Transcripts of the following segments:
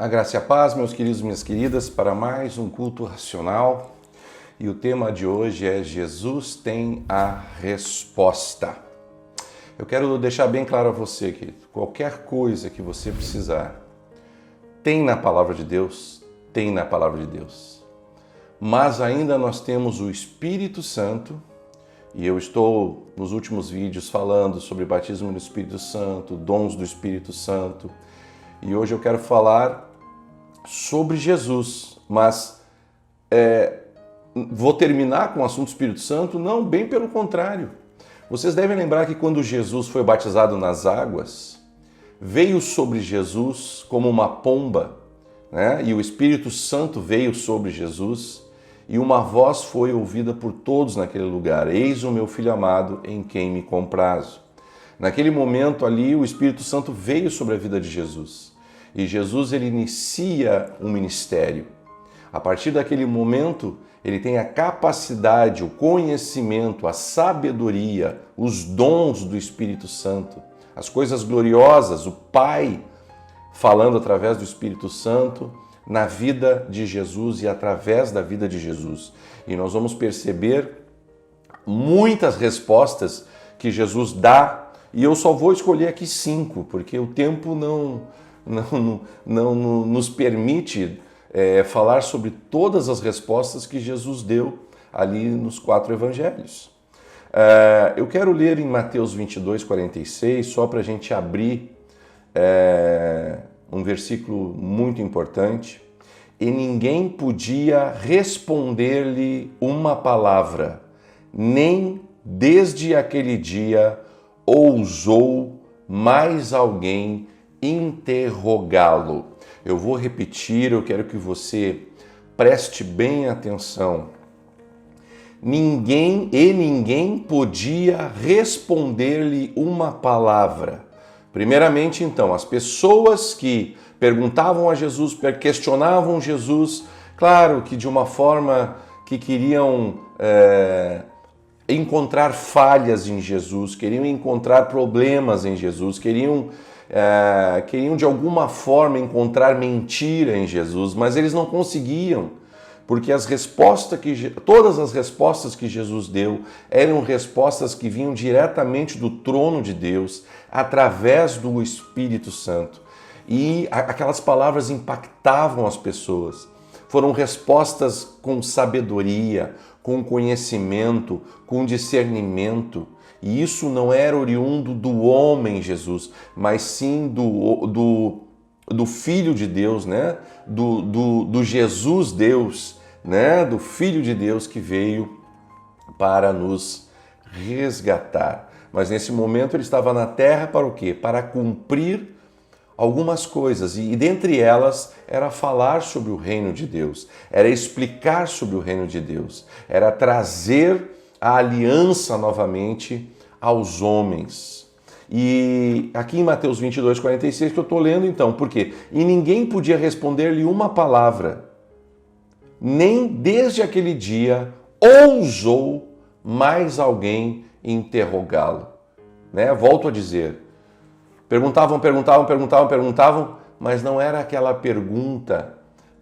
A graça e a paz, meus queridos e minhas queridas, para mais um culto racional. E o tema de hoje é Jesus tem a resposta. Eu quero deixar bem claro a você que qualquer coisa que você precisar, tem na palavra de Deus, tem na palavra de Deus. Mas ainda nós temos o Espírito Santo, e eu estou nos últimos vídeos falando sobre batismo no Espírito Santo, dons do Espírito Santo. E hoje eu quero falar sobre Jesus, mas vou terminar com o assunto do Espírito Santo? Não, bem pelo contrário. Vocês devem lembrar que quando Jesus foi batizado nas águas, veio sobre Jesus como uma pomba, né? E o Espírito Santo veio sobre Jesus e uma voz foi ouvida por todos naquele lugar: eis o meu filho amado em quem me comprazo. Naquele momento ali, o Espírito Santo veio sobre a vida de Jesus. E Jesus, ele inicia um ministério. A partir daquele momento, ele tem a capacidade, o conhecimento, a sabedoria, os dons do Espírito Santo, as coisas gloriosas, o Pai falando através do Espírito Santo na vida de Jesus e através da vida de Jesus. E nós vamos perceber muitas respostas que Jesus dá, e eu só vou escolher aqui 5, porque o tempo não nos permite falar sobre todas as respostas que Jesus deu ali nos 4 evangelhos. Eu quero ler em Mateus 22, 46, só para a gente abrir um versículo muito importante. E ninguém podia responder-lhe uma palavra, nem desde aquele dia ousou mais alguém interrogá-lo. Eu vou repetir, eu quero que você preste bem atenção. Ninguém podia responder-lhe uma palavra. Primeiramente, então, as pessoas que perguntavam a Jesus, questionavam Jesus, claro que de uma forma que queriam encontrar falhas em Jesus, queriam encontrar problemas em Jesus, queriam de alguma forma encontrar mentira em Jesus, mas eles não conseguiam, porque todas as respostas que Jesus deu eram respostas que vinham diretamente do trono de Deus, através do Espírito Santo. E aquelas palavras impactavam as pessoas. Foram respostas com sabedoria, com conhecimento, com discernimento. E isso não era oriundo do homem Jesus, mas sim do Filho de Deus, né? Do Jesus Deus, né? Do Filho de Deus que veio para nos resgatar. Mas nesse momento ele estava na terra para o quê? Para cumprir algumas coisas, e dentre elas era falar sobre o reino de Deus, era explicar sobre o reino de Deus, era trazer a aliança novamente aos homens. E aqui em Mateus 22, 46 que eu estou lendo então, por quê? E ninguém podia responder-lhe uma palavra, nem desde aquele dia ousou mais alguém interrogá-lo. Né? Volto a dizer, perguntavam, mas não era aquela pergunta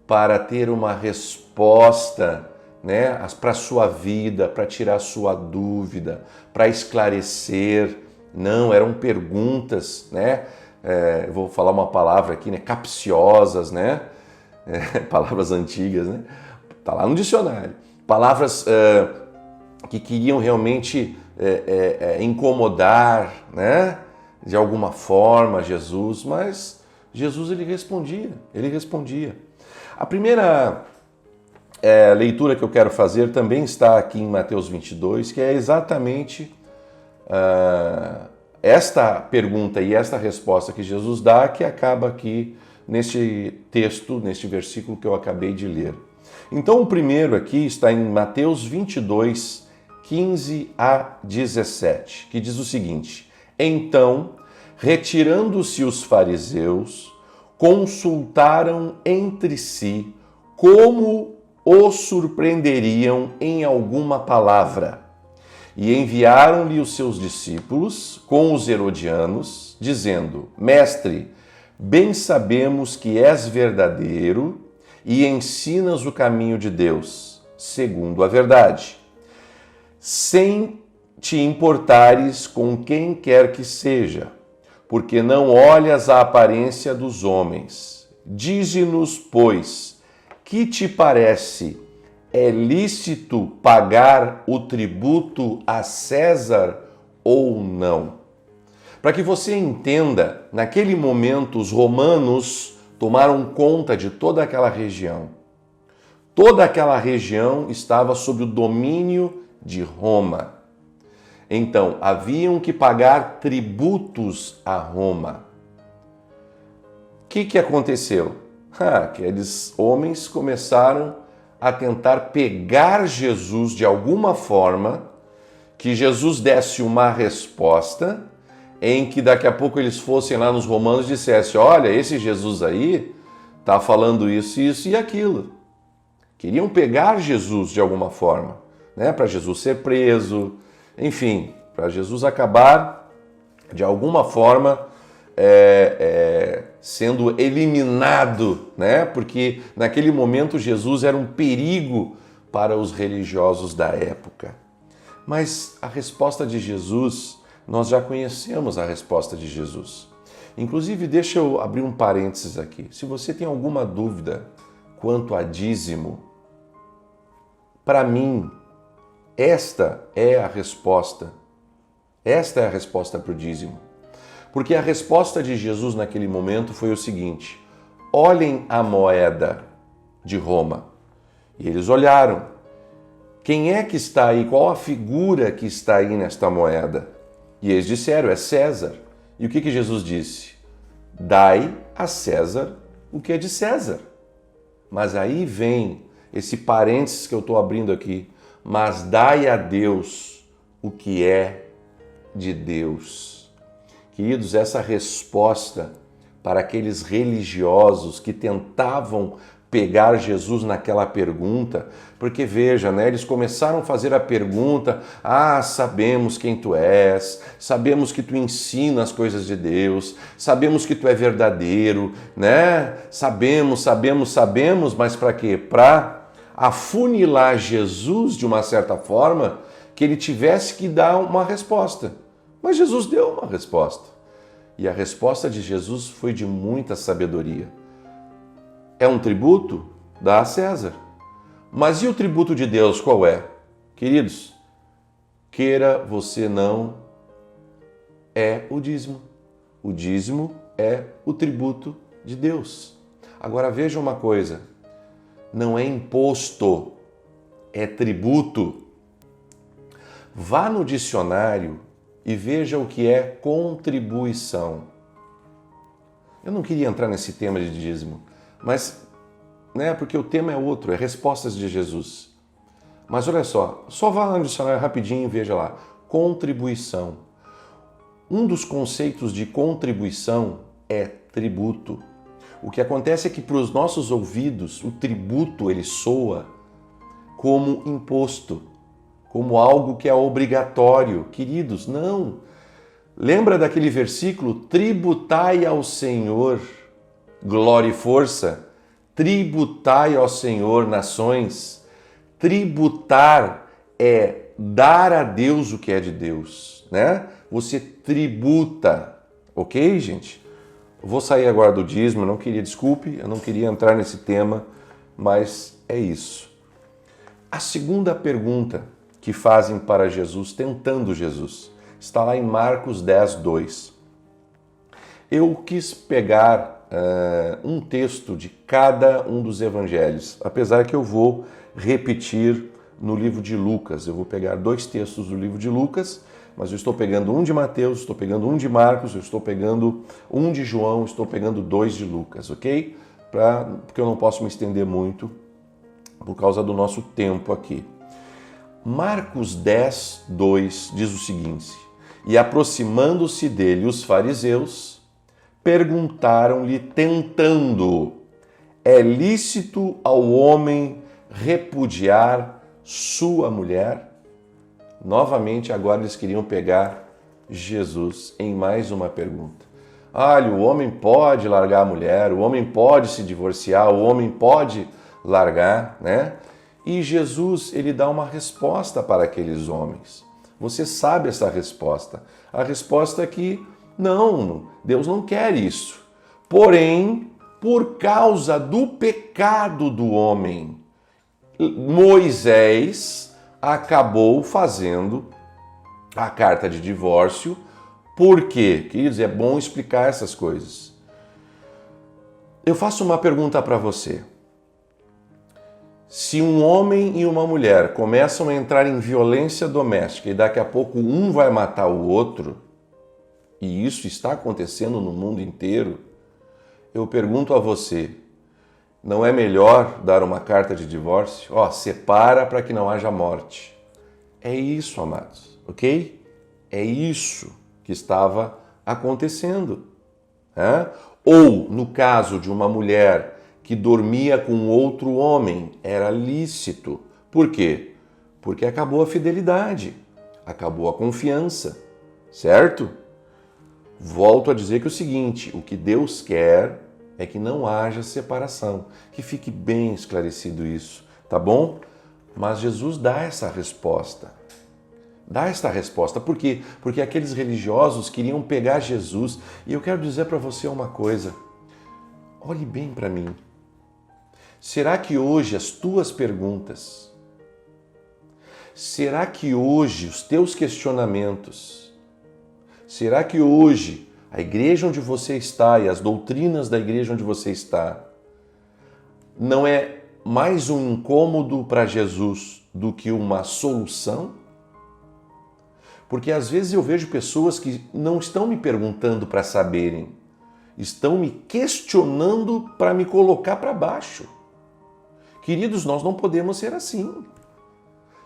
para ter uma resposta, né, para a sua vida, para tirar a sua dúvida, para esclarecer. Não, eram perguntas, né? Vou falar uma palavra aqui, né? Capciosas, né? Palavras antigas, né? Tá lá no dicionário. Palavras que queriam realmente incomodar, né? De alguma forma Jesus, mas Jesus ele respondia. A primeira leitura que eu quero fazer também está aqui em Mateus 22, que é exatamente esta pergunta e esta resposta que Jesus dá, que acaba aqui neste texto, neste versículo que eu acabei de ler. Então o primeiro aqui está em Mateus 22, 15 a 17, que diz o seguinte: então, retirando-se os fariseus, consultaram entre si como o surpreenderiam em alguma palavra. E enviaram-lhe os seus discípulos com os herodianos, dizendo: Mestre, Bem sabemos que és verdadeiro e ensinas o caminho de Deus, segundo a verdade, sem te importares com quem quer que seja, porque não olhas a aparência dos homens. Dize-nos, pois, que te parece? É lícito pagar o tributo a César ou não? Para que você entenda, naquele momento os romanos tomaram conta de toda aquela região. Toda aquela região estava sob o domínio de Roma. Então, haviam que pagar tributos a Roma. O que aconteceu? Aqueles homens começaram a tentar pegar Jesus de alguma forma, que Jesus desse uma resposta, em que daqui a pouco eles fossem lá nos romanos e dissessem: olha, esse Jesus aí está falando isso, isso e aquilo. Queriam pegar Jesus de alguma forma, né? Para Jesus ser preso, enfim, para Jesus acabar de alguma forma sendo eliminado, né? Porque naquele momento Jesus era um perigo para os religiosos da época. Mas a resposta de Jesus, nós já conhecemos a resposta de Jesus. Inclusive, deixa eu abrir um parênteses aqui. Se você tem alguma dúvida quanto a dízimo, para mim, esta é a resposta. Esta é a resposta para o dízimo. Porque a resposta de Jesus naquele momento foi o seguinte: olhem a moeda de Roma. E eles olharam. Quem é que está aí? Qual a figura que está aí nesta moeda? E eles disseram: é César. E o que Jesus disse? Dai a César o que é de César. Mas aí vem esse parênteses que eu estou abrindo aqui. Mas dai a Deus o que é de Deus. Queridos, essa resposta para aqueles religiosos que tentavam pegar Jesus naquela pergunta, porque veja, né, eles começaram a fazer a pergunta: sabemos quem tu és, sabemos que tu ensina as coisas de Deus, sabemos que tu é verdadeiro, né? Sabemos, mas para quê? Para afunilar Jesus de uma certa forma, que ele tivesse que dar uma resposta. Mas Jesus deu uma resposta. E a resposta de Jesus foi de muita sabedoria. É um tributo? Dá a César. Mas e o tributo de Deus qual é? Queridos, queira você não, é o dízimo. O dízimo é o tributo de Deus. Agora veja uma coisa, não é imposto, é tributo. Vá no dicionário e veja o que é contribuição. Eu não queria entrar nesse tema de dízimo, mas, né, porque o tema é outro, é respostas de Jesus. Mas olha só vá lá no dicionário rapidinho e veja lá, contribuição. Um dos conceitos de contribuição é tributo. O que acontece é que para os nossos ouvidos, o tributo ele soa como imposto, como algo que é obrigatório. Queridos, não. Lembra daquele versículo? Tributai ao Senhor, glória e força. Tributai ao Senhor, nações. Tributar é dar a Deus o que é de Deus, né? Você tributa, ok, gente? Vou sair agora do dízimo, eu não queria entrar nesse tema, mas é isso. A segunda pergunta que fazem para Jesus, tentando Jesus, está lá em Marcos 10, 2. Eu quis pegar um texto de cada um dos evangelhos, apesar que eu vou repetir no livro de Lucas. Eu vou pegar 2 textos do livro de Lucas, mas eu estou pegando um de Mateus, estou pegando um de Marcos, eu estou pegando um de João, estou pegando 2 de Lucas, ok? Porque eu não posso me estender muito por causa do nosso tempo aqui. Marcos 10, 2 diz o seguinte: e aproximando-se dele os fariseus, perguntaram-lhe tentando: é lícito ao homem repudiar sua mulher? Novamente, agora eles queriam pegar Jesus em mais uma pergunta. Olha, o homem pode largar a mulher, o homem pode se divorciar, o homem pode largar, né? E Jesus, ele dá uma resposta para aqueles homens. Você sabe essa resposta. A resposta é que não, Deus não quer isso. Porém, por causa do pecado do homem, Moisés acabou fazendo a carta de divórcio. Por quê? Queridos, é bom explicar essas coisas. Eu faço uma pergunta para você. Se um homem e uma mulher começam a entrar em violência doméstica e daqui a pouco um vai matar o outro, e isso está acontecendo no mundo inteiro, eu pergunto a você, não é melhor dar uma carta de divórcio? Separa para que não haja morte. É isso, amados, ok? É isso que estava acontecendo. Ou, no caso de uma mulher que dormia com outro homem, era lícito. Por quê? Porque acabou a fidelidade, acabou a confiança, certo? Volto a dizer que é o seguinte, o que Deus quer é que não haja separação, que fique bem esclarecido isso, tá bom? Mas Jesus dá essa resposta. Dá esta resposta. Por quê? Porque aqueles religiosos queriam pegar Jesus. E eu quero dizer para você uma coisa. Olhe bem para mim. Será que hoje as tuas perguntas, será que hoje os teus questionamentos, será que hoje a igreja onde você está e as doutrinas da igreja onde você está não é mais um incômodo para Jesus do que uma solução? Porque às vezes eu vejo pessoas que não estão me perguntando para saberem, estão me questionando para me colocar para baixo. Queridos, nós não podemos ser assim.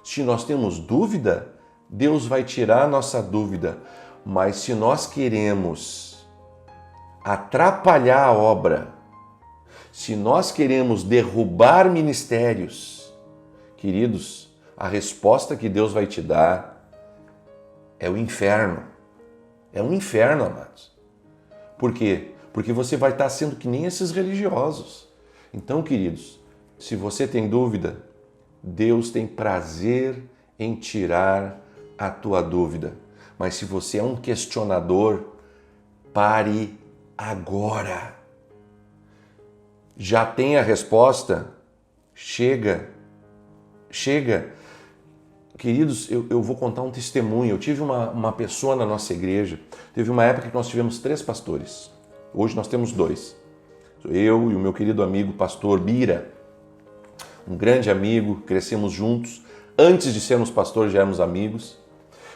Se nós temos dúvida, Deus vai tirar a nossa dúvida. Mas se nós queremos atrapalhar a obra, se nós queremos derrubar ministérios, queridos, a resposta que Deus vai te dar é o inferno. É um inferno, amados. Por quê? Porque você vai estar sendo que nem esses religiosos. Então, queridos, se você tem dúvida, Deus tem prazer em tirar a tua dúvida. Mas se você é um questionador, pare agora. Já tem a resposta? Chega. Queridos, eu vou contar um testemunho. Eu tive uma pessoa na nossa igreja, teve uma época que nós tivemos 3 pastores. Hoje nós temos 2. Eu e o meu querido amigo pastor Bira, um grande amigo, crescemos juntos. Antes de sermos pastores já éramos amigos.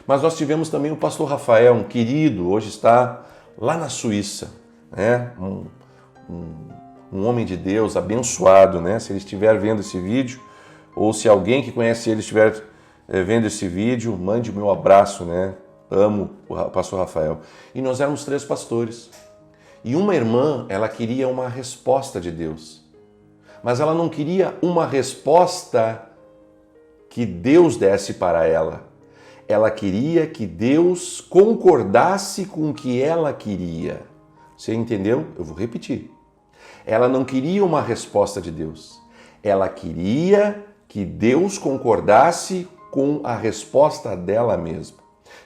Mas nós tivemos também o pastor Rafael, um querido, hoje está lá na Suíça, né? Um homem de Deus, abençoado, né? Se ele estiver vendo esse vídeo, ou se alguém que conhece ele estiver vendo esse vídeo, mande o meu abraço, né? Amo o pastor Rafael. E nós éramos 3 pastores. E uma irmã, ela queria uma resposta de Deus. Mas ela não queria uma resposta que Deus desse para ela. Ela queria que Deus concordasse com o que ela queria. Você entendeu? Eu vou repetir. Ela não queria uma resposta de Deus. Ela queria que Deus concordasse com a resposta dela mesma.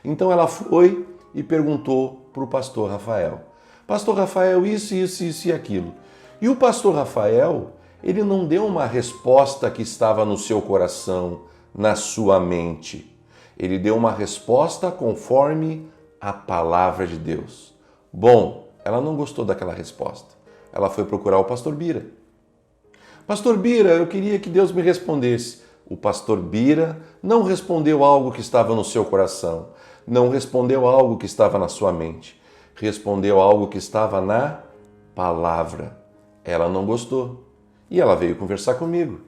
Então ela foi e perguntou para o pastor Rafael. Pastor Rafael, isso e aquilo. E o pastor Rafael, ele não deu uma resposta que estava no seu coração, na sua mente. Ele deu uma resposta conforme a palavra de Deus. Bom, ela não gostou daquela resposta. Ela foi procurar o pastor Bira. Pastor Bira, eu queria que Deus me respondesse. O pastor Bira não respondeu algo que estava no seu coração. Não respondeu algo que estava na sua mente. Respondeu algo que estava na palavra. Ela não gostou. E ela veio conversar comigo.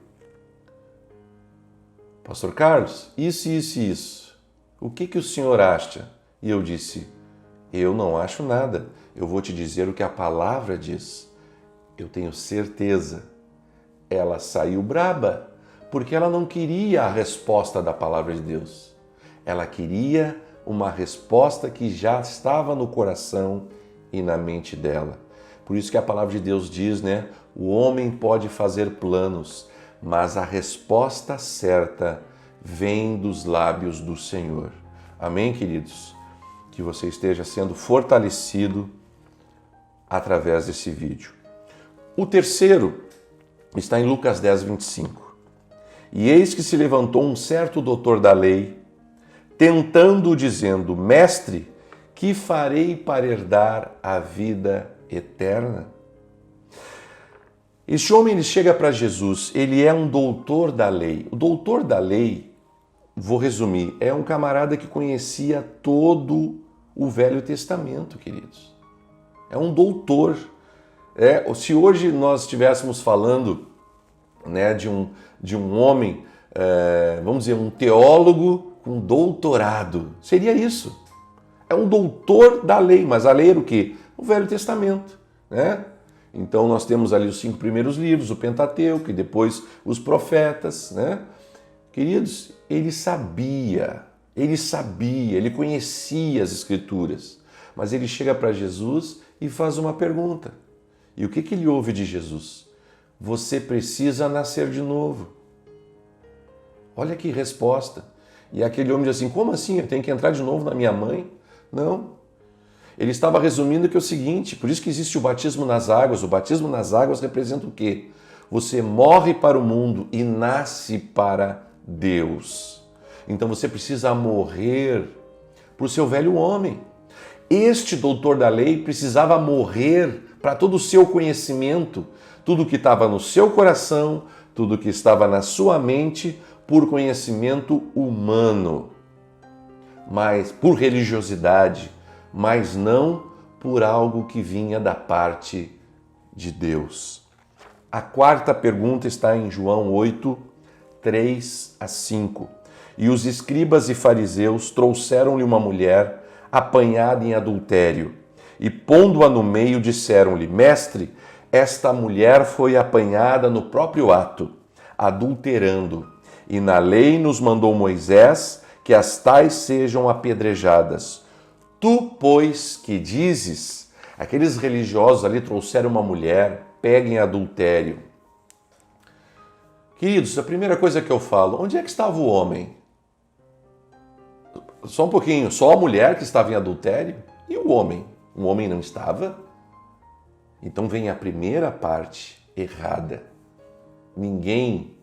Pastor Carlos, isso. O que o senhor acha? E eu disse, eu não acho nada. Eu vou te dizer o que a palavra diz. Eu tenho certeza. Ela saiu braba, porque ela não queria a resposta da palavra de Deus. Ela queria uma resposta que já estava no coração e na mente dela. Por isso que a palavra de Deus diz, né? O homem pode fazer planos, mas a resposta certa vem dos lábios do Senhor. Amém, queridos? Que você esteja sendo fortalecido através desse vídeo. O terceiro está em Lucas 10, 25. E eis que se levantou um certo doutor da lei, tentando, dizendo: Mestre, que farei para herdar a vida eterna? Este homem ele chega para Jesus, ele é um doutor da lei. O doutor da lei, vou resumir, é um camarada que conhecia todo o Velho Testamento, queridos. É um doutor. Se hoje nós estivéssemos falando, né, de um homem, vamos dizer, um teólogo com doutorado, seria isso. É um doutor da lei, mas a lei era o quê? O Velho Testamento, né? Então nós temos ali os 5 primeiros livros, o Pentateuco, e depois os profetas, né? Queridos, ele sabia, ele conhecia as Escrituras, mas ele chega para Jesus e faz uma pergunta. E o que ele ouve de Jesus? Você precisa nascer de novo. Olha que resposta. E aquele homem diz assim, como assim? Eu tenho que entrar de novo na minha mãe? Não. Ele estava resumindo que é o seguinte, por isso que existe o batismo nas águas. O batismo nas águas representa o quê? Você morre para o mundo e nasce para Deus. Então você precisa morrer para o seu velho homem. Este doutor da lei precisava morrer para todo o seu conhecimento, tudo que estava no seu coração, tudo que estava na sua mente, por conhecimento humano, mas por religiosidade, mas não por algo que vinha da parte de Deus. A quarta pergunta está em João 8, 3 a 5. E os escribas e fariseus trouxeram-lhe uma mulher apanhada em adultério, e pondo-a no meio, disseram-lhe: Mestre, esta mulher foi apanhada no próprio ato, adulterando, e na lei nos mandou Moisés que as tais sejam apedrejadas. Tu, pois, que dizes? Aqueles religiosos ali trouxeram uma mulher pega em adultério. Queridos, a primeira coisa que eu falo, onde é que estava o homem? Só um pouquinho, só a mulher que estava em adultério? E o homem? O homem não estava? Então vem a primeira parte errada. Ninguém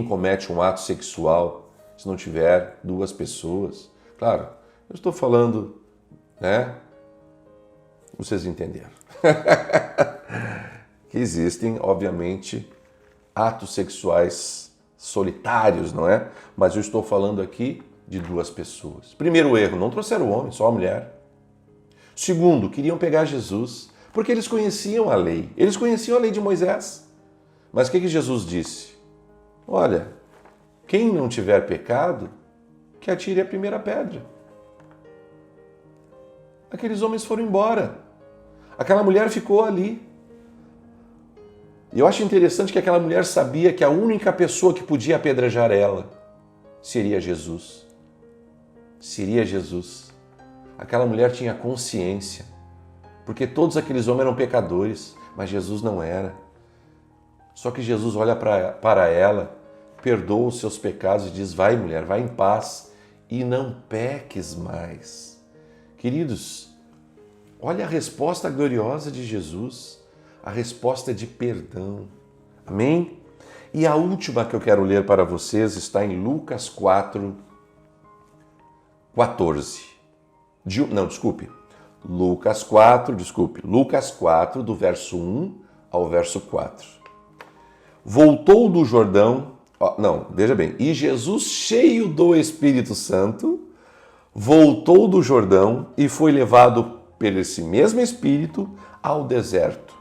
comete um ato sexual se não tiver 2 pessoas. Claro, eu estou falando, né? Vocês entenderam. Que existem, obviamente, atos sexuais solitários, não é? Mas eu estou falando aqui de 2 pessoas. Primeiro erro, não trouxeram o homem, só a mulher. Segundo, queriam pegar Jesus, porque eles conheciam a lei. Eles conheciam a lei de Moisés. Mas o que Jesus disse? Olha, quem não tiver pecado, que atire a primeira pedra. Aqueles homens foram embora. Aquela mulher ficou ali. E eu acho interessante que aquela mulher sabia que a única pessoa que podia apedrejar ela seria Jesus. Seria Jesus. Aquela mulher tinha consciência, porque todos aqueles homens eram pecadores, mas Jesus não era. Só que Jesus olha para ela, perdoa os seus pecados e diz: vai, mulher, vai em paz e não peques mais. Queridos, olha a resposta gloriosa de Jesus, a resposta de perdão. Amém? E a última que eu quero ler para vocês está em Lucas 4, 14. Lucas 4, do verso 1 ao verso 4. Voltou do Jordão, veja bem, e Jesus, cheio do Espírito Santo, voltou do Jordão e foi levado por esse mesmo Espírito ao deserto.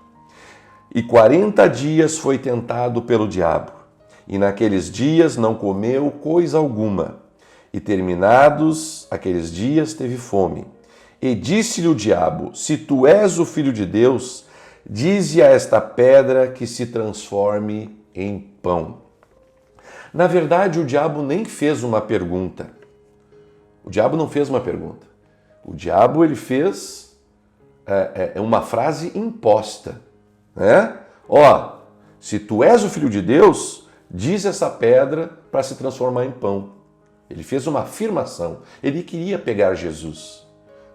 E 40 dias foi tentado pelo diabo, e naqueles dias não comeu coisa alguma. E terminados aqueles dias teve fome. E disse-lhe o diabo: se tu és o Filho de Deus, dize a esta pedra que se transforme em pão. Na verdade, o diabo nem fez uma pergunta. O diabo não fez uma pergunta. O diabo ele fez é uma frase imposta, né? Ó, se tu és o Filho de Deus, diz essa pedra para se transformar em pão. Ele fez uma afirmação. Ele queria pegar Jesus.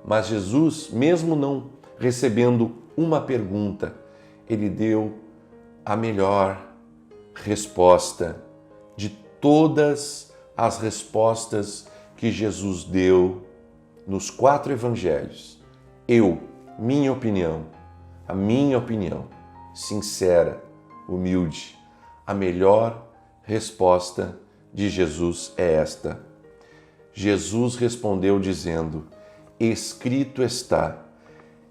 Mas Jesus, mesmo não recebendo uma pergunta, ele deu a melhor resposta de todas as respostas que Jesus deu nos 4 evangelhos. Minha opinião, a minha opinião, sincera, humilde, a melhor resposta de Jesus é esta. Jesus respondeu dizendo: escrito está,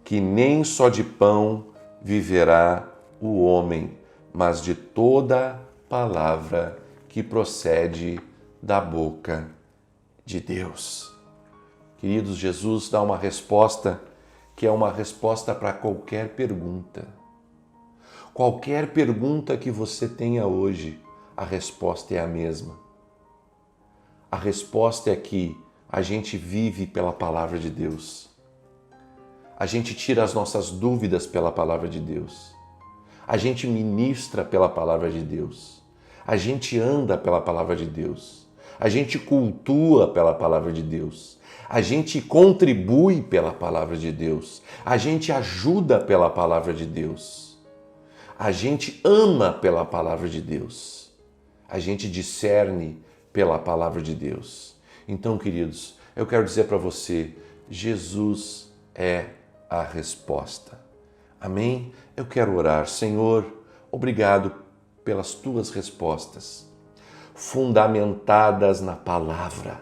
que nem só de pão viverá o homem, mas de toda palavra que procede da boca de Deus. Queridos, Jesus dá uma resposta que é uma resposta para qualquer pergunta. Qualquer pergunta que você tenha hoje, a resposta é a mesma. A resposta é que a gente vive pela palavra de Deus. A gente tira as nossas dúvidas pela palavra de Deus. A gente ministra pela palavra de Deus. A gente anda pela palavra de Deus. A gente cultua pela palavra de Deus. A gente contribui pela palavra de Deus. A gente ajuda pela palavra de Deus. A gente ama pela palavra de Deus. A gente discerne pela palavra de Deus. Então, queridos, eu quero dizer para você, Jesus é a resposta. Amém? Eu quero orar. Senhor, obrigado pelas tuas respostas, fundamentadas na palavra,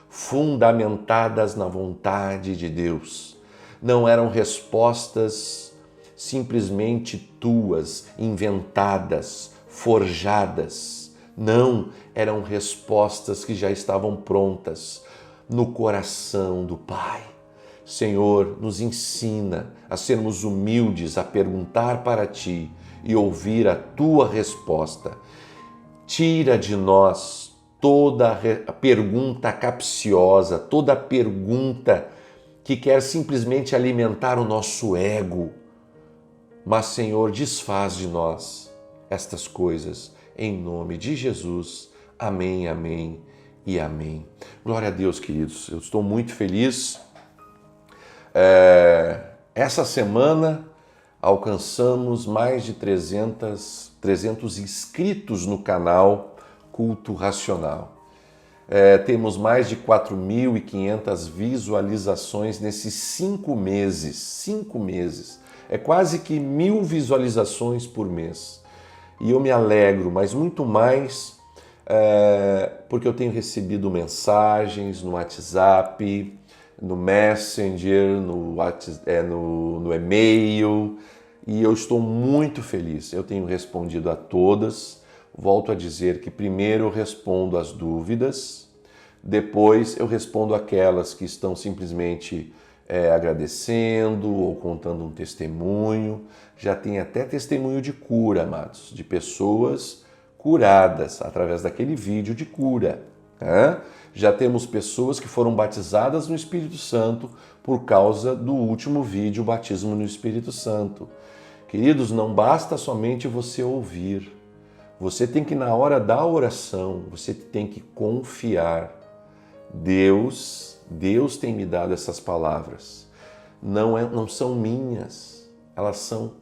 fundamentadas na vontade de Deus. Não eram respostas simplesmente tuas, inventadas, forjadas. Não, eram respostas que já estavam prontas no coração do Pai. Senhor, nos ensina a sermos humildes, a perguntar para Ti e ouvir a Tua resposta. Tira de nós toda pergunta capciosa, toda pergunta que quer simplesmente alimentar o nosso ego. Mas, Senhor, desfaz de nós estas coisas, em nome de Jesus. Amém, amém e amém. Glória a Deus, queridos. Eu estou muito feliz. Essa semana alcançamos mais de 300 inscritos no canal Culto Racional. Temos mais de 4.500 visualizações nesses 5 meses. 5 meses. É quase que 1.000 visualizações por mês. E eu me alegro, mas muito mais porque eu tenho recebido mensagens no WhatsApp, no Messenger, no e-mail, e eu estou muito feliz. Eu tenho respondido a todas. Volto a dizer que primeiro eu respondo as dúvidas, depois eu respondo aquelas que estão simplesmente agradecendo ou contando um testemunho. Já tem até testemunho de cura, amados, de pessoas curadas através daquele vídeo de cura. Já temos pessoas que foram batizadas no Espírito Santo por causa do último vídeo, o batismo no Espírito Santo. Queridos, não basta somente você ouvir. Você tem que, na hora da oração, você tem que confiar. Deus tem me dado essas palavras. Não são minhas, elas são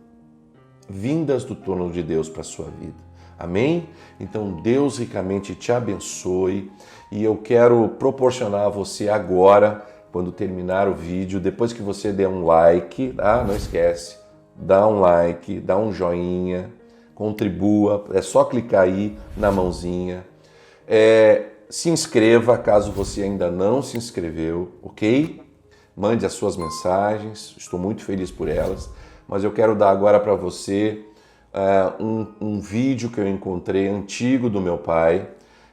vindas do trono de Deus para a sua vida. Amém? Então Deus ricamente te abençoe e eu quero proporcionar a você agora, quando terminar o vídeo, depois que você der um like, tá? Não esquece, dá um like, dá um joinha, contribua, é só clicar aí na mãozinha. Se inscreva caso você ainda não se inscreveu, ok? Mande as suas mensagens, estou muito feliz por elas, mas eu quero dar agora para você um vídeo que eu encontrei antigo do meu pai.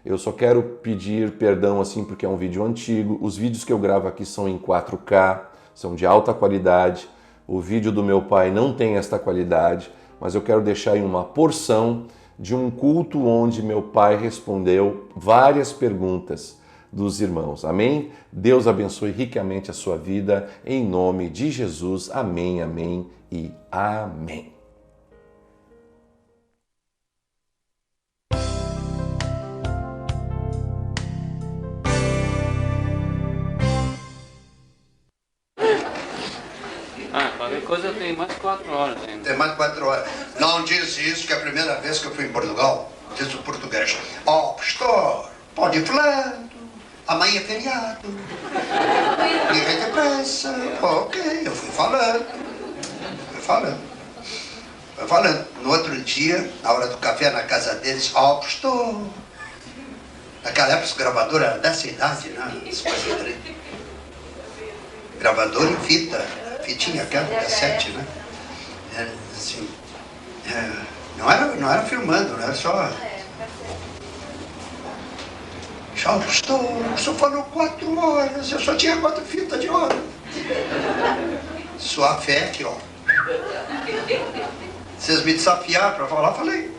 Eu só quero pedir perdão assim porque é um vídeo antigo. Os vídeos que eu gravo aqui são em 4K, são de alta qualidade. O vídeo do meu pai não tem esta qualidade, mas eu quero deixar aí uma porção de um culto onde meu pai respondeu várias perguntas dos irmãos. Amém? Deus abençoe ricamente a sua vida, em nome de Jesus. Amém, amém e amém. Qualquer coisa tem mais 4 horas ainda. Tem mais 4 horas. Não diz isso, que é a primeira vez que eu fui em Portugal, diz o português. Ó, pastor, pode ir falando. Amanhã é feriado. Ninguém tem pressa. Ok, eu fui falando. No outro dia, na hora do café na casa deles, ó, pastor. Naquela época os gravadores eram dessa idade, né? As coisas ali. Gravador em fita. Fitinha aquela, cassete, né? Era assim. Não era filmando, não era só. Já pastor, o senhor falou 4 horas, eu só tinha 4 fitas de hora. Sua fé aqui, ó. Vocês me desafiaram para falar, falei.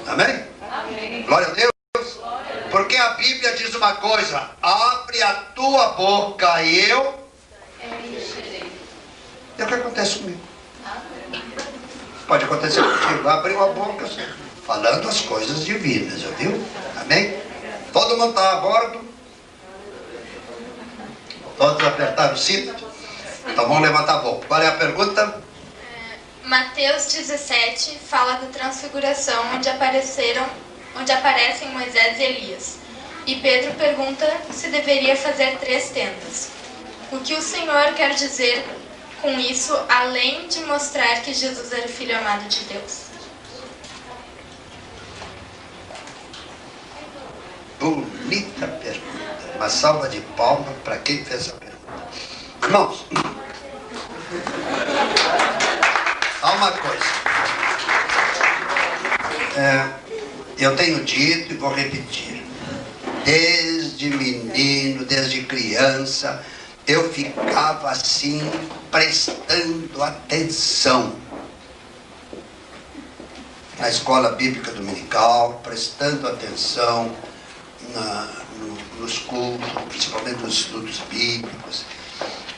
Amém? Amém. Glória a Deus. Porque a Bíblia diz uma coisa: abre a tua boca e eu. E o que acontece comigo? Pode acontecer contigo. Abriu a boca falando as coisas divinas, viu? Amém? Todo mundo está a bordo? Todos apertaram o cinto? Então vamos levantar a boca. Qual é a pergunta? Mateus 17 fala da transfiguração, onde aparecem Moisés e Elias. E Pedro pergunta se deveria fazer 3 tendas. O que o Senhor quer dizer com isso, além de mostrar que Jesus era o Filho amado de Deus? Bonita pergunta. Uma salva de palmas para quem fez a pergunta. Irmãos, há uma coisa. Eu tenho dito e vou repetir. Desde menino, desde criança, eu ficava assim, prestando atenção na escola bíblica dominical, prestando atenção nos cultos, principalmente nos estudos bíblicos.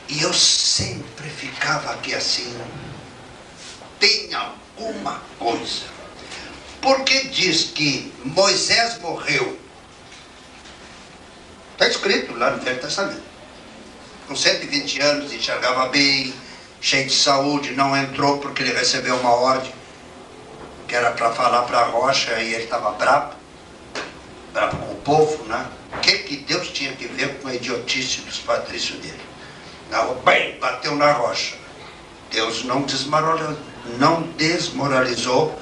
E eu sempre ficava aqui assim, tem alguma coisa. Porque diz que Moisés morreu. Está escrito lá no Velho Testamento. Com 120 anos, enxergava bem, cheio de saúde, não entrou porque ele recebeu uma ordem que era para falar para a rocha e ele estava bravo com o povo, né? O que Deus tinha que ver com a idiotice dos patrícios dele? Bem, bateu na rocha. Deus não desmoralizou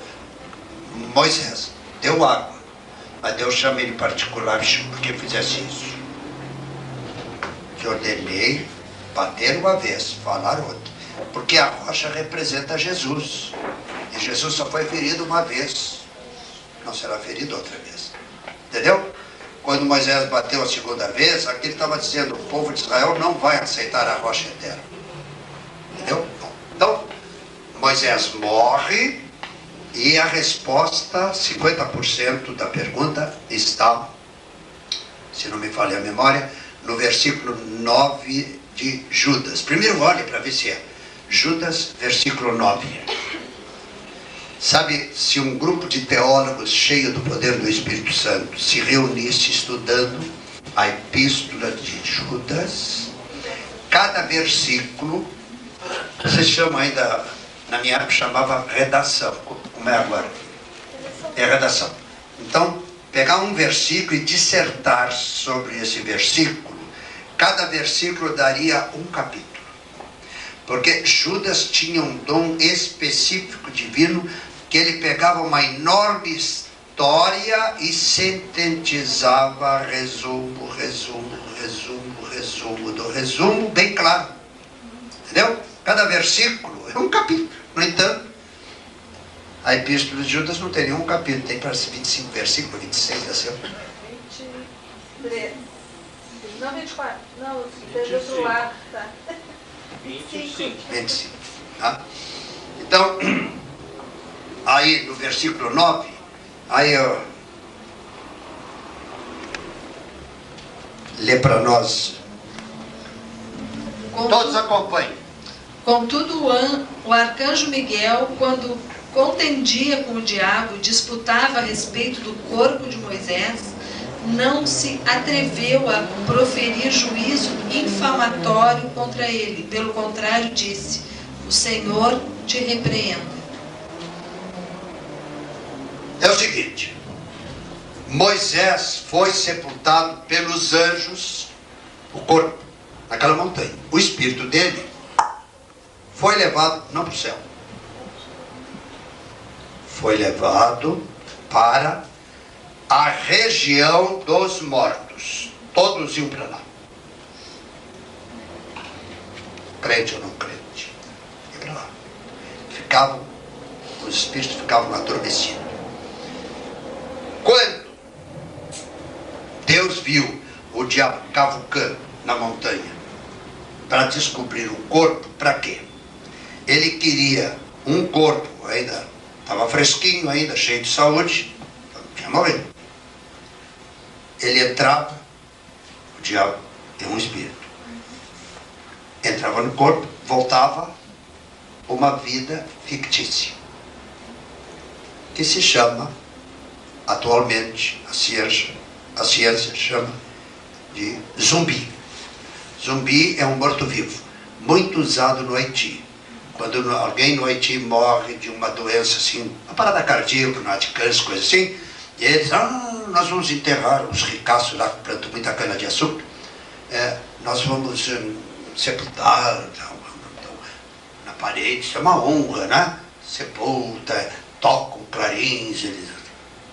Moisés, deu água, mas Deus chama ele em particular porque fizesse isso. Que ordenei bater uma vez, falar outra. Porque a rocha representa Jesus. E Jesus só foi ferido uma vez. Não será ferido outra vez. Entendeu? Quando Moisés bateu a segunda vez, aqui ele estava dizendo: o povo de Israel não vai aceitar a rocha eterna. Entendeu? Então, Moisés morre e a resposta, 50% da pergunta, está, se não me falha a memória, no versículo 9 de Judas. Primeiro olhe para ver se é. Judas, versículo 9. Sabe, se um grupo de teólogos cheio do poder do Espírito Santo se reunisse estudando a epístola de Judas, cada versículo, vocês chamam ainda, na minha época chamava redação. Como é agora? É redação. Então, pegar um versículo e dissertar sobre esse versículo, cada versículo daria um capítulo. Porque Judas tinha um dom específico divino, que ele pegava uma enorme história e sintetizava resumo do resumo bem claro. Entendeu? Cada versículo é um capítulo. No entanto, a epístola de Judas não tem nenhum capítulo, tem para 25 versículos, 26, assim. 23. Não, 24. Não, tem do outro lado, tá? 25. 25. Tá? Então, aí no versículo 9, aí Lê para nós. Todos acompanhem. Contudo, o arcanjo Miguel, quando contendia com o diabo e disputava a respeito do corpo de Moisés, não se atreveu a proferir juízo infamatório contra ele. Pelo contrário, disse: o Senhor te repreenda. É o seguinte: Moisés foi sepultado pelos anjos, o corpo, naquela montanha. O espírito dele foi levado, não para o céu, foi levado para a região dos mortos. Todos iam para lá. Crente ou não crente, ia para lá. Os espíritos ficavam adormecidos. Quando Deus viu o diabo cavucando na montanha para descobrir o corpo, para quê? Ele queria um corpo, ainda estava fresquinho, ainda cheio de saúde, não tinha morrido. Ele entrava, o diabo é um espírito, entrava no corpo, voltava uma vida fictícia, que se chama, atualmente, a ciência chama de zumbi. Zumbi é um morto-vivo, muito usado no Haiti. Quando alguém no Haiti morre de uma doença assim, uma parada cardíaca, de câncer, coisa assim, e eles, nós vamos enterrar os ricaços lá que plantam muita cana-de-açúcar, nós vamos sepultar na parede, isso é uma honra, né? Sepulta, tocam clarins, eles...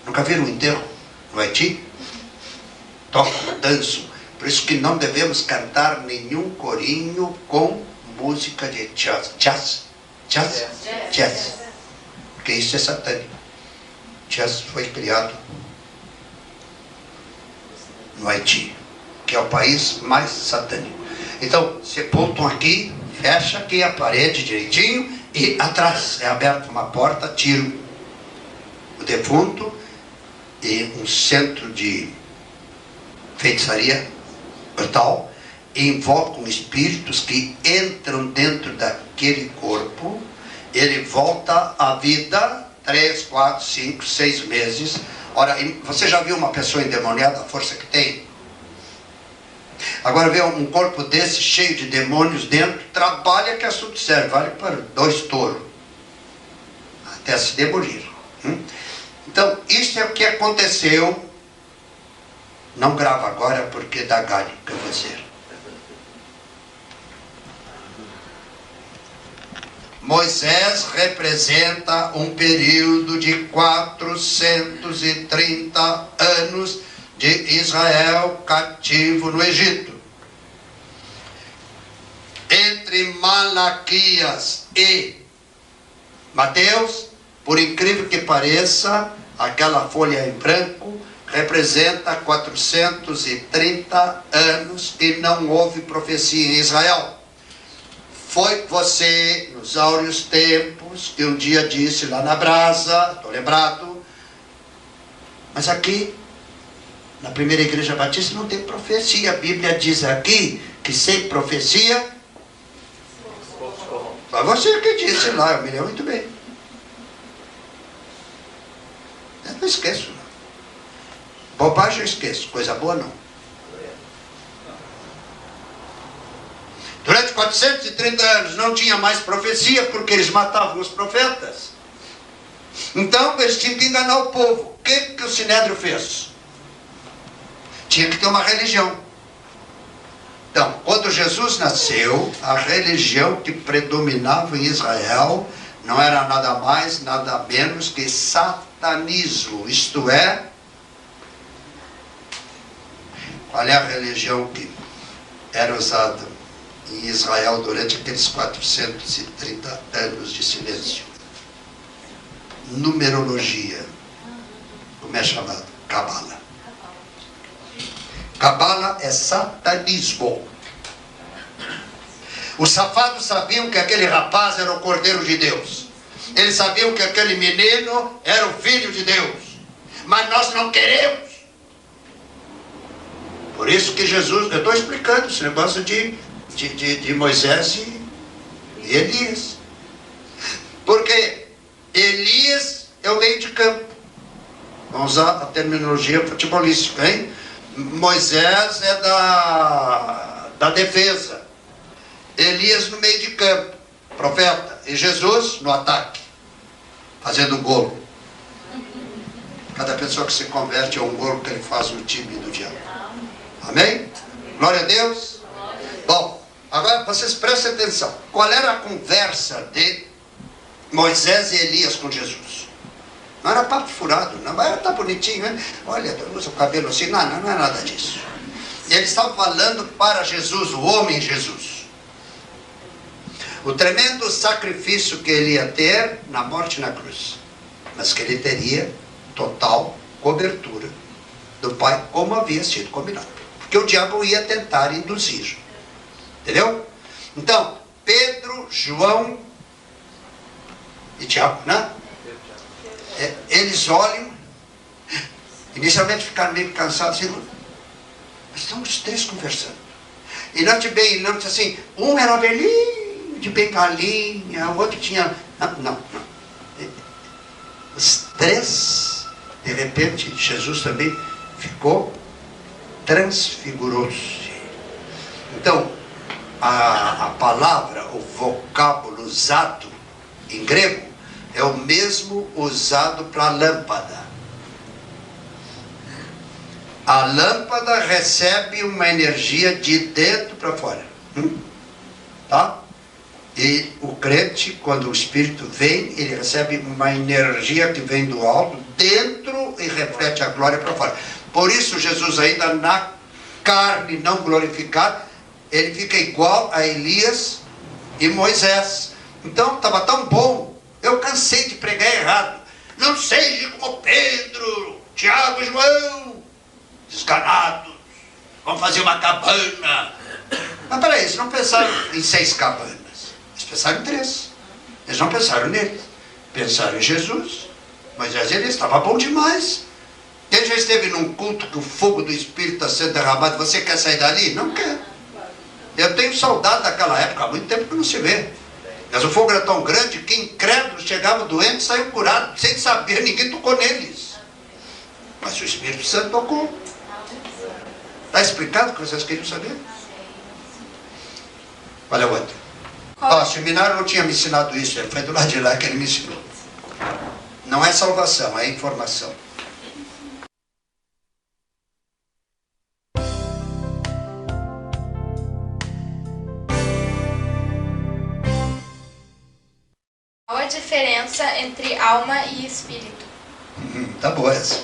Nunca viram um enterro no Haiti? Tocam, dançam. Por isso que não devemos cantar nenhum corinho com música de jazz. Jazz. Porque isso é satânico. Jazz foi criado no Haiti, que é o país mais satânico. Então, sepultam aqui, fecha aqui a parede direitinho e atrás é aberta uma porta, tiram o defunto e um centro de feitiçaria brutal, e invocam espíritos que entram dentro daquele corpo. Ele volta à vida 3, 4, 5, 6 meses. Ora, você já viu uma pessoa endemoniada, a força que tem? Agora vê um corpo desse cheio de demônios dentro, trabalha que assunto serve, vale para 2 touros até se demolir. Então, isso é o que aconteceu. Não grava agora porque dá galho que eu vou dizer. Moisés representa um período de 430 anos de Israel cativo no Egito. Entre Malaquias e Mateus, por incrível que pareça, aquela folha em branco representa 430 anos e não houve profecia em Israel. Foi você, nos áureos tempos, que um dia disse lá na brasa, estou lembrado, mas aqui, na primeira igreja batista, não tem profecia. A Bíblia diz aqui que sem profecia, foi você que disse lá, eu me lembro muito bem. Eu não esqueço. Bobagem eu esqueço, coisa boa não. Durante 430 anos não tinha mais profecia, porque eles matavam os profetas. Então eles tinham que enganar o povo. O que o Sinédrio fez? Tinha que ter uma religião. Então, quando Jesus nasceu, a religião que predominava em Israel não era nada mais, nada menos que satanismo. Isto é, qual é a religião que era usada em Israel durante aqueles 430 anos de silêncio? Numerologia. Como é chamado? Cabala. Cabala é satanismo. Os safados sabiam que aquele rapaz era o Cordeiro de Deus. Eles sabiam que aquele menino era o Filho de Deus. Mas nós não queremos. Por isso isso que Jesus, eu estou explicando esse negócio de Moisés e Elias. Porque Elias é o meio de campo. Vamos usar a terminologia futebolística, hein? Moisés é da defesa. Elias no meio de campo, profeta. E Jesus no ataque, fazendo golo. Cada pessoa que se converte é um golo que ele faz no time do diabo. Amém? Glória a Deus. Bom, agora vocês prestem atenção. Qual era a conversa de Moisés e Elias com Jesus? Não era papo furado, não era tá bonitinho, né? Olha, tu usa o cabelo assim, não é nada disso. Eles estavam falando para Jesus, o homem Jesus. O tremendo sacrifício que ele ia ter na morte na cruz. Mas que ele teria total cobertura do Pai, como havia sido combinado. Porque o diabo ia tentar induzir. Entendeu? Então, Pedro, João e Tiago, né? Eles olham, inicialmente ficaram meio cansados, assim, mas estão os três conversando. E note bem, não disse assim, um era velhinho, de bengalinha, o outro tinha... Não. Os três, de repente, Jesus também ficou, transfigurou-se. Então, a palavra, o vocábulo usado em grego, é o mesmo usado para lâmpada. A lâmpada recebe uma energia de dentro para fora. Tá? E o crente, quando o Espírito vem, ele recebe uma energia que vem do alto, dentro, e reflete a glória para fora. Por isso, Jesus ainda na carne não glorificado, ele fica igual a Elias e Moisés. Então, estava tão bom. Eu cansei de pregar errado. Não seja como Pedro, Tiago e João, descanados, vamos fazer uma cabana. Mas peraí, eles não pensaram em 6 cabanas. Eles pensaram em 3. Eles não pensaram nele. Pensaram em Jesus. Mas ele estava bom demais. Quem já esteve num culto que o fogo do Espírito está sendo derramado, você quer sair dali? Não quer. Eu tenho saudade daquela época, há muito tempo que não se vê. Mas o fogo era tão grande que incrédulos chegavam doentes e saíam curados, sem saber, ninguém tocou neles. Mas o Espírito Santo tocou. Está explicado o que vocês queriam saber? Olha o outro. O seminário não tinha me ensinado isso, foi do lado de lá que ele me ensinou. Não é salvação, é informação. Qual a diferença entre alma e espírito? Tá boa essa.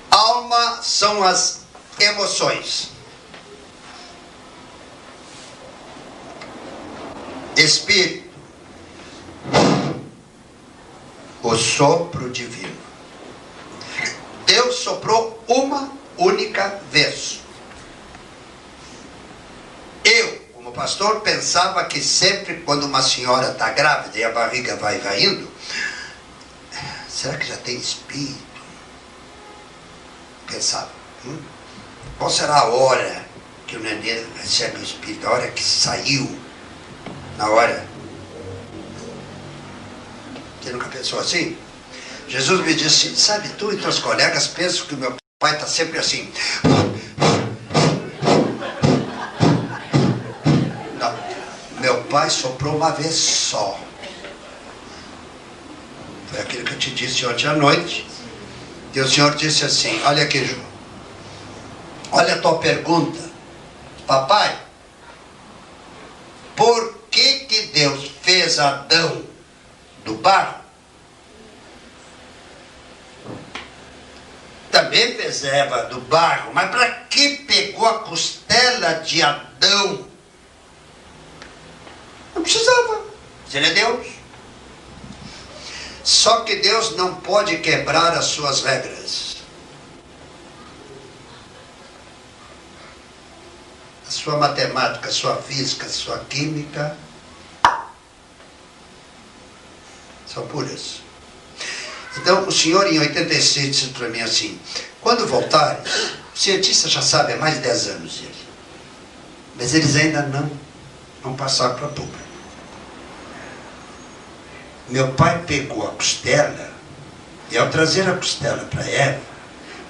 Alma são as emoções. Espírito, o sopro divino. Deus soprou uma única vez. Eu, como pastor, pensava que sempre quando uma senhora está grávida e a barriga vai indo, será que já tem espírito? Pensava. Qual será a hora que o neném recebe o espírito? A hora que saiu? Na hora? Você nunca pensou assim? Jesus me disse, sabe, tu e teus colegas pensam que o meu pai está sempre assim. Não. Meu pai soprou uma vez só. Foi aquilo que eu te disse ontem à noite. E o Senhor disse assim, olha aqui, João. Olha a tua pergunta. Papai, por que Deus fez Adão do barro? Também fez Eva do barro, mas para que pegou a costela de Adão? Não precisava, se ele é Deus. Só que Deus não pode quebrar as suas regras. A sua matemática, a sua física, a sua química são puras. Então, o senhor em 86 disse para mim assim, quando voltarem, o cientista já sabe há mais de 10 anos ele. Mas eles ainda não passaram para público. Meu pai pegou a costela, e ao trazer a costela para Eva,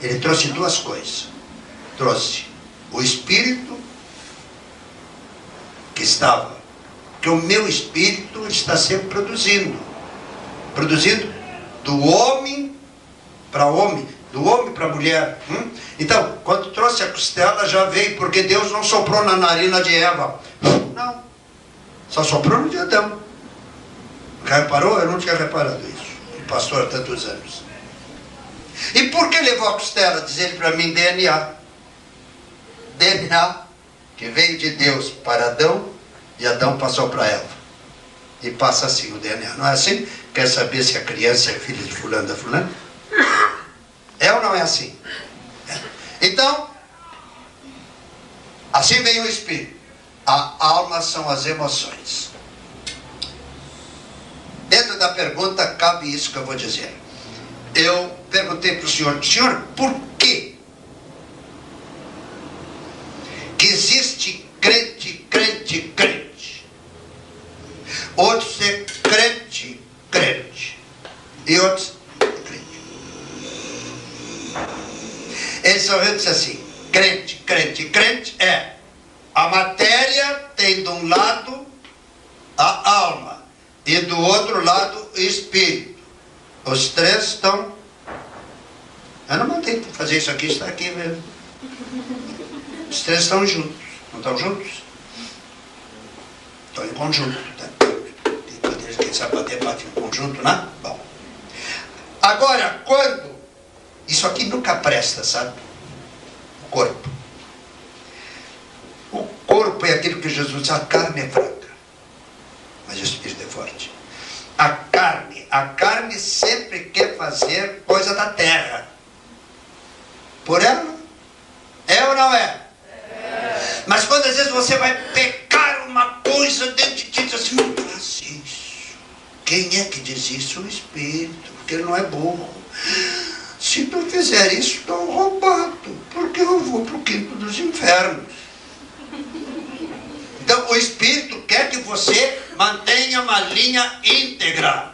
ele trouxe duas coisas. Trouxe o espírito que o meu espírito está sempre produzindo do homem para homem, do homem para a mulher. Então, quando trouxe a costela, já veio, porque Deus não soprou na narina de Eva. Não. Só soprou no de Adão. Já reparou? Eu não tinha reparado isso. O pastor há tantos anos. E por que levou a costela? Diz ele para mim, DNA. DNA, que veio de Deus para Adão, e Adão passou para Eva. E passa assim o DNA. Não é assim? Quer saber se a criança é filha de fulano da fulana? É ou não é assim? É. Então, assim vem o espírito. A alma são as emoções. Dentro da pergunta cabe isso que eu vou dizer. Eu perguntei para o senhor, por que existe crente? Outros é crente. E outros crente. Eles só vão dizer assim, crente é a matéria tem de um lado a alma e do outro lado o espírito. Os três estão... Eu não mandei fazer isso aqui, está aqui mesmo. Os três estão juntos. Não estão juntos? Estão em conjunto. Tá? Quem sabe bate em conjunto, né? Bom. Agora, quando... Isso aqui nunca presta, sabe? O corpo. O corpo é aquilo que Jesus diz, a carne é fraca, mas o espírito é forte. A carne sempre quer fazer coisa da terra. Por ela? É ou não é? É. Mas quando às vezes você vai pecar uma coisa dentro de ti, diz assim, não faça isso. Quem é que diz isso? O espírito, porque ele não é burro. Se tu fizer isso, estou roubado, porque eu vou para o quinto dos infernos. Então o espírito quer que você mantenha uma linha íntegra.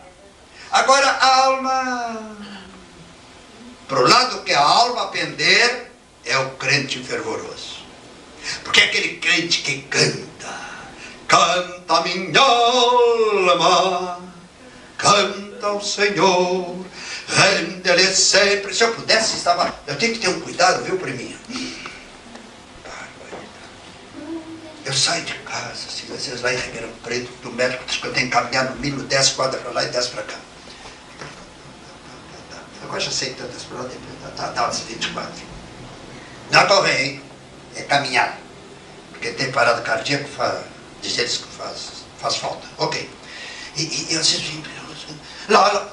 Agora a alma, para o lado que a alma pender, é o crente fervoroso. Porque é aquele crente que canta minha alma, canta ao Senhor, rende-lhe sempre. Se eu pudesse, eu tenho que ter um cuidado, viu, priminha? Eu saio de casa, assim, às vezes lá em Ribeirão Preto, do médico diz que eu tenho que caminhar no mínimo 10 quadras para lá e 10 para cá. Agora já sei tantas para lá, dá umas 24. Não correr, hein? É caminhar. Porque tem parada cardíaca, diz eles que faz falta. Ok. E eu às vezes vim, lá.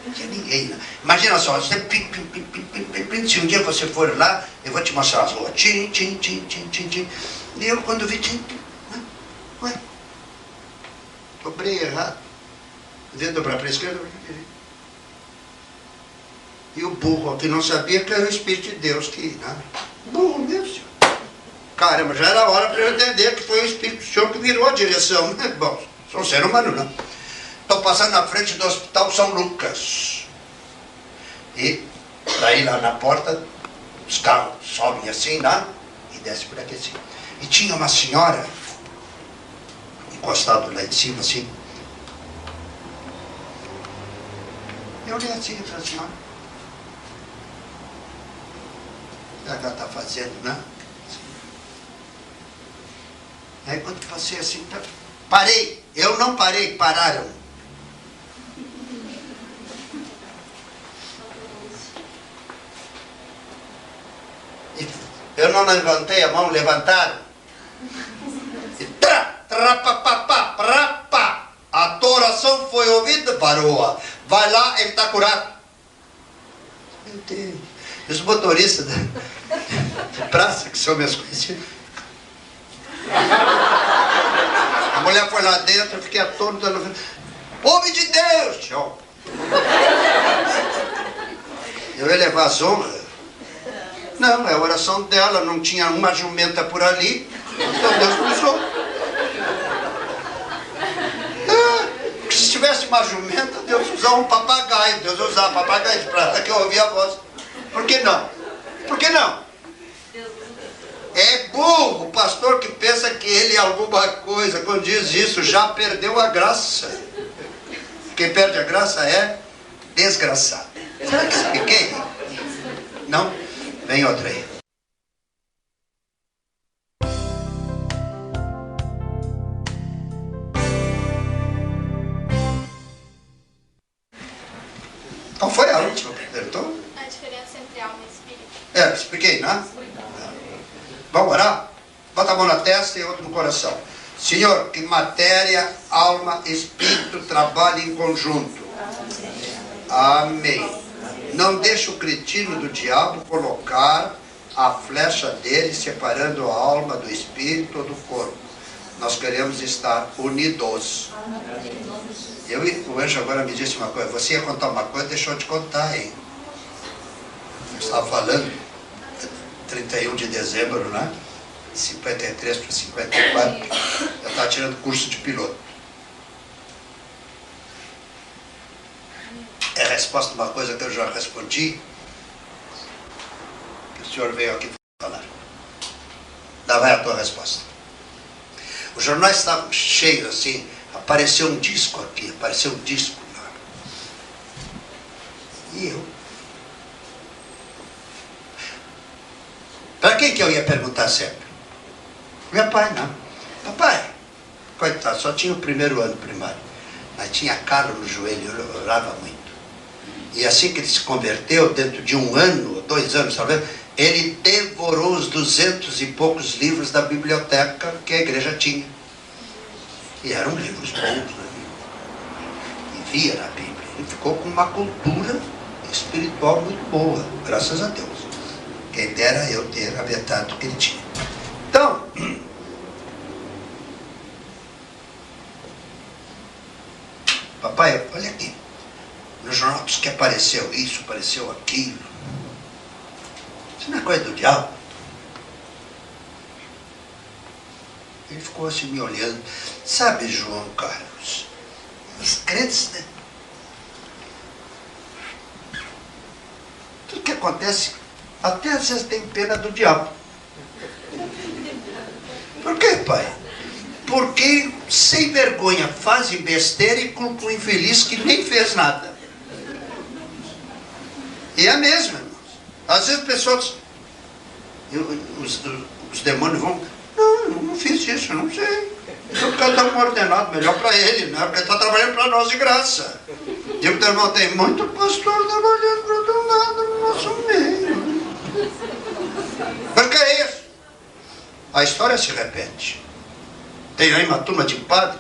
Não tinha ninguém, né? Imagina só, você se um dia você for lá, eu vou te mostrar as ruas. Tchim. E eu quando vi, ué, dobrei errado. Devia dobrar para a esquerda, para a direita. E o burro, que não sabia que era o Espírito de Deus que, né? Burro mesmo, senhor. Caramba, já era hora para eu entender que foi o Espírito do Senhor que virou a direção. Bom, sou um ser humano, não. Estou passando na frente do Hospital São Lucas. E daí lá na porta, os carros sobem assim, né? E descem por aqui assim. E tinha uma senhora, encostada lá em cima, assim. Eu olhei assim para a senhora. Será que ela está fazendo, né? Aí quando passei assim, parei. Eu não parei, pararam. Eu não levantei a mão, levantaram. E a tua oração foi ouvida, parou. Vai lá, ele está curado. Meu Deus. E os motoristas de praça, que são meus conhecidos. A mulher foi lá dentro, eu fiquei atônito. Homem de Deus! Tchau. Eu ia levar as honras. Não, é a oração dela, não tinha uma jumenta por ali, então Deus não usou. Porque se tivesse uma jumenta, Deus usava um papagaio, Deus usava papagaio de prata que eu ouvia a voz. Por que não? Por que não? É burro o pastor que pensa que ele é alguma coisa. Quando diz isso, já perdeu a graça. Quem perde a graça é desgraçado. Será que expliquei? Não? Vem outra aí. Qual foi a última que perguntou? A diferença entre alma e espírito. Expliquei, né? Vamos orar? Bota a mão na testa e outra no coração. Senhor, que matéria, alma, espírito trabalhem em conjunto. Amém. Não deixe o cretino do diabo colocar a flecha dele separando a alma do espírito ou do corpo. Nós queremos estar unidos. O anjo agora me disse uma coisa. Você ia contar uma coisa, deixa eu te contar, hein? Eu estava falando, 31 de dezembro, né? 53 para 54, eu estava tirando curso de piloto. É a resposta de uma coisa que eu já respondi, que o senhor veio aqui falar. Lá vai a tua resposta. Os jornais estavam cheios assim, apareceu um disco aqui, apareceu um disco lá. E eu? Para quem que eu ia perguntar sempre? Meu pai, não. Papai, coitado, só tinha o primeiro ano primário. Mas tinha calo no joelho, eu orava muito. E assim que ele se converteu, dentro de 1 ano, 2 anos, talvez, ele devorou os 200 e poucos livros da biblioteca que a igreja tinha. E eram livros bons, né? E via na Bíblia. Ele ficou com uma cultura espiritual muito boa, graças a Deus. Quem dera eu ter a metade do que ele tinha. Então, papai, olha aqui. No jornal diz que apareceu isso, apareceu aquilo. Isso não é coisa do diabo. Ele ficou assim me olhando. Sabe, João Carlos, os crentes, né? Tudo que acontece, até às vezes tem pena do diabo. Por quê, pai? Porque sem vergonha fazem besteira e culpam o infeliz que nem fez nada. E é mesmo, irmãos. Às vezes pessoas, os demônios vão, não, eu não fiz isso, eu não sei. Então cada um ordenado melhor para ele, né? Porque ele está trabalhando para nós de graça. Digo, teu irmão, tem muito pastor trabalhando para outro lado no nosso meio. Mas que é isso? A história se repete. Tem aí uma turma de padre,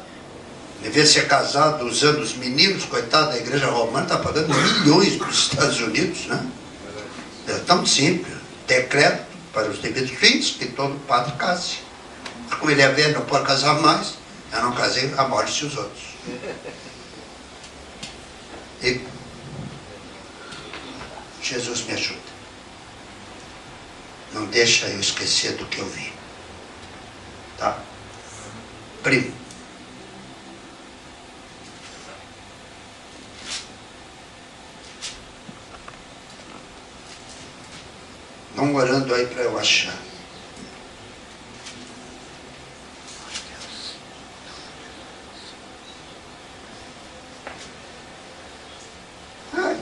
em vez de ser casado usando os meninos, coitado da igreja romana, está pagando milhões para os Estados Unidos, né? É tão simples. Decreto para os devidos fins que todo padre case. Como ele é velho, não pode casar mais. Eu não casei, amole-se os outros. E Jesus me ajuda. Não deixa eu esquecer do que eu vi. Tá? Primo. Vão orando aí para eu achar. Ai.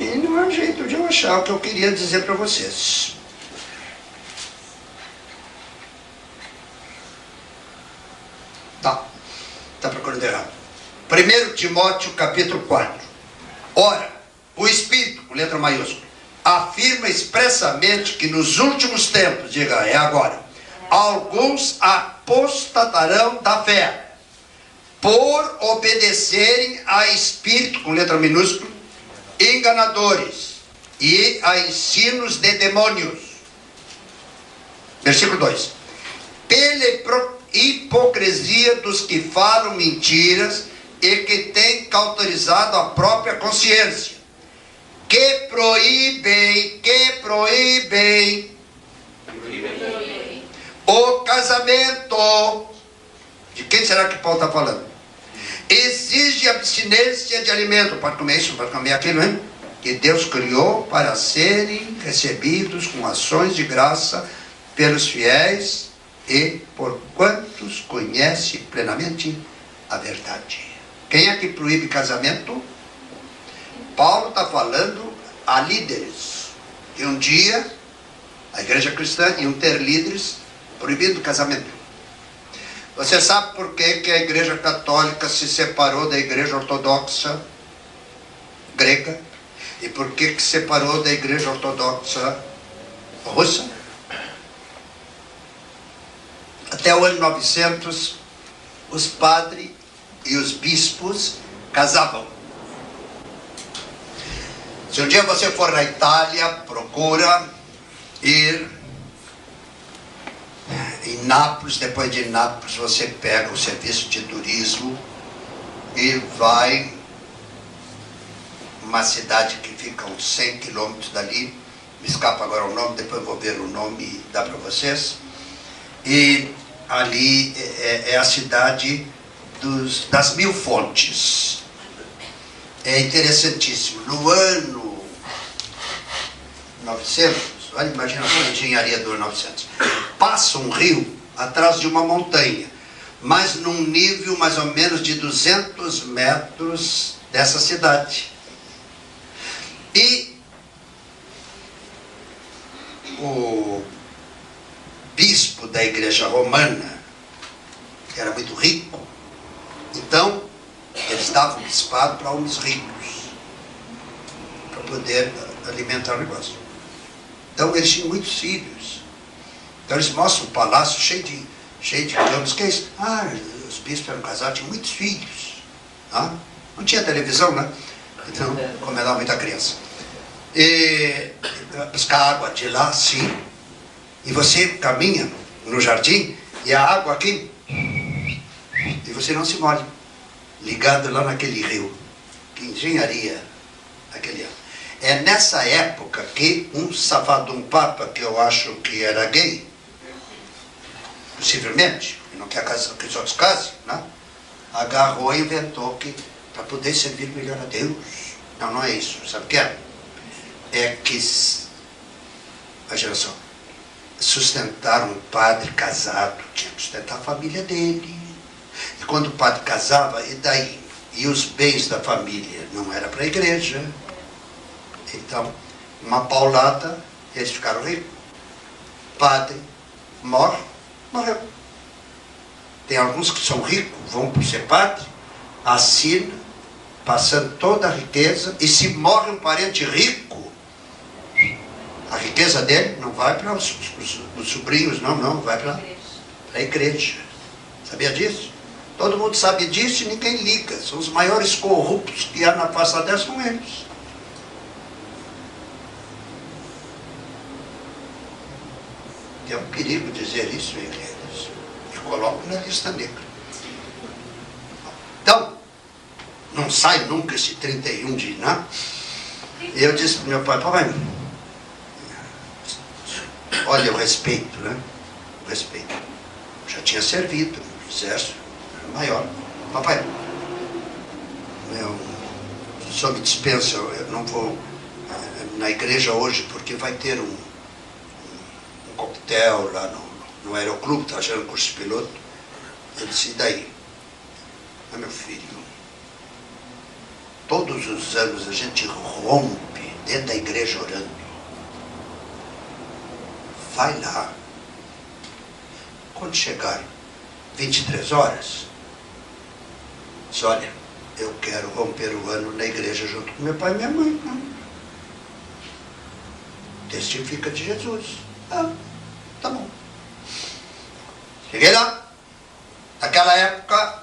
E não é um jeito de eu achar o que eu queria dizer para vocês. Tá procurando errado. 1 Timóteo capítulo 4. Ora, o Espírito, com letra maiúscula, afirma expressamente que nos últimos tempos, diga, é agora, alguns apostatarão da fé, por obedecerem a espírito, com letra minúscula, enganadores, e a ensinos de demônios. Versículo 2. Pela hipocrisia dos que falam mentiras e que têm cauterizado a própria consciência, que proíbem o casamento. De quem será que Paulo está falando? Exige abstinência de alimento. Pode comer isso, pode comer aquilo, hein? Que Deus criou para serem recebidos com ações de graça pelos fiéis e por quantos conhecem plenamente a verdade. Quem é que proíbe casamento? Paulo está falando a líderes. E um dia, a igreja cristã iam ter líderes proibindo o casamento. Você sabe por que a igreja católica se separou da igreja ortodoxa grega? E por que se separou da igreja ortodoxa russa? Até o ano 900, os padres e os bispos casavam. Se um dia você for na Itália, procura ir em Nápoles. Depois de Nápoles você pega o serviço de turismo e vai uma cidade que fica a uns 100 quilômetros dali, me escapa agora o nome, depois eu vou ver o nome e dá para vocês. E ali é a cidade das 1000 fontes. É interessantíssimo. No ano 900, olha, imagina a engenharia do ano 900, passa um rio atrás de uma montanha, mas num nível mais ou menos de 200 metros dessa cidade. E o bispo da igreja romana, que era muito rico, então eles davam o bispado para homens ricos, para poder alimentar o negócio. Então eles tinham muitos filhos. Então eles mostram um palácio cheio de campos. Que é isso? Ah, os bispos eram casados, tinham muitos filhos. Ah? Não tinha televisão, né? Então, como era muita criança. E buscar água de lá, sim. E você caminha no jardim e a água aqui, e você não se molha, ligado lá naquele rio. Que engenharia aquele ano. É nessa época que um safado, um papa, que eu acho que era gay, possivelmente, e não quer casar, que os outros casem, né? Agarrou e inventou que para poder servir melhor a Deus. Não, não é isso. Sabe o que é? É que, a geração, sustentar um padre casado, tinha que sustentar a família dele. E quando o padre casava, e daí? E os bens da família não era para a igreja. Então, uma paulada, eles ficaram ricos. Padre morreu. Tem alguns que são ricos, vão por ser padre, assinam, passando toda a riqueza, e se morre um parente rico, a riqueza dele não vai para os sobrinhos, não, vai para a igreja. Sabia disso? Todo mundo sabe disso e ninguém liga. São os maiores corruptos que há na face da terra, são eles. É um perigo dizer isso, eles colocam na lista negra. Então, não sai nunca esse 31 de Iná. E eu disse para meu pai, papai, olha o respeito, né? O respeito. Já tinha servido no exército, era maior. Papai, o senhor me dispensa, eu não vou na igreja hoje porque vai ter um coquetel lá no aeroclube, está achando curso de piloto. Eu disse, e daí? Ah, meu filho, todos os anos a gente rompe dentro da igreja orando. Vai lá. Quando chegar 23 horas, diz, olha, eu quero romper o ano na igreja junto com meu pai e minha mãe. Não. Testifica de Jesus. Ah, tá bom. Cheguei lá. Naquela época,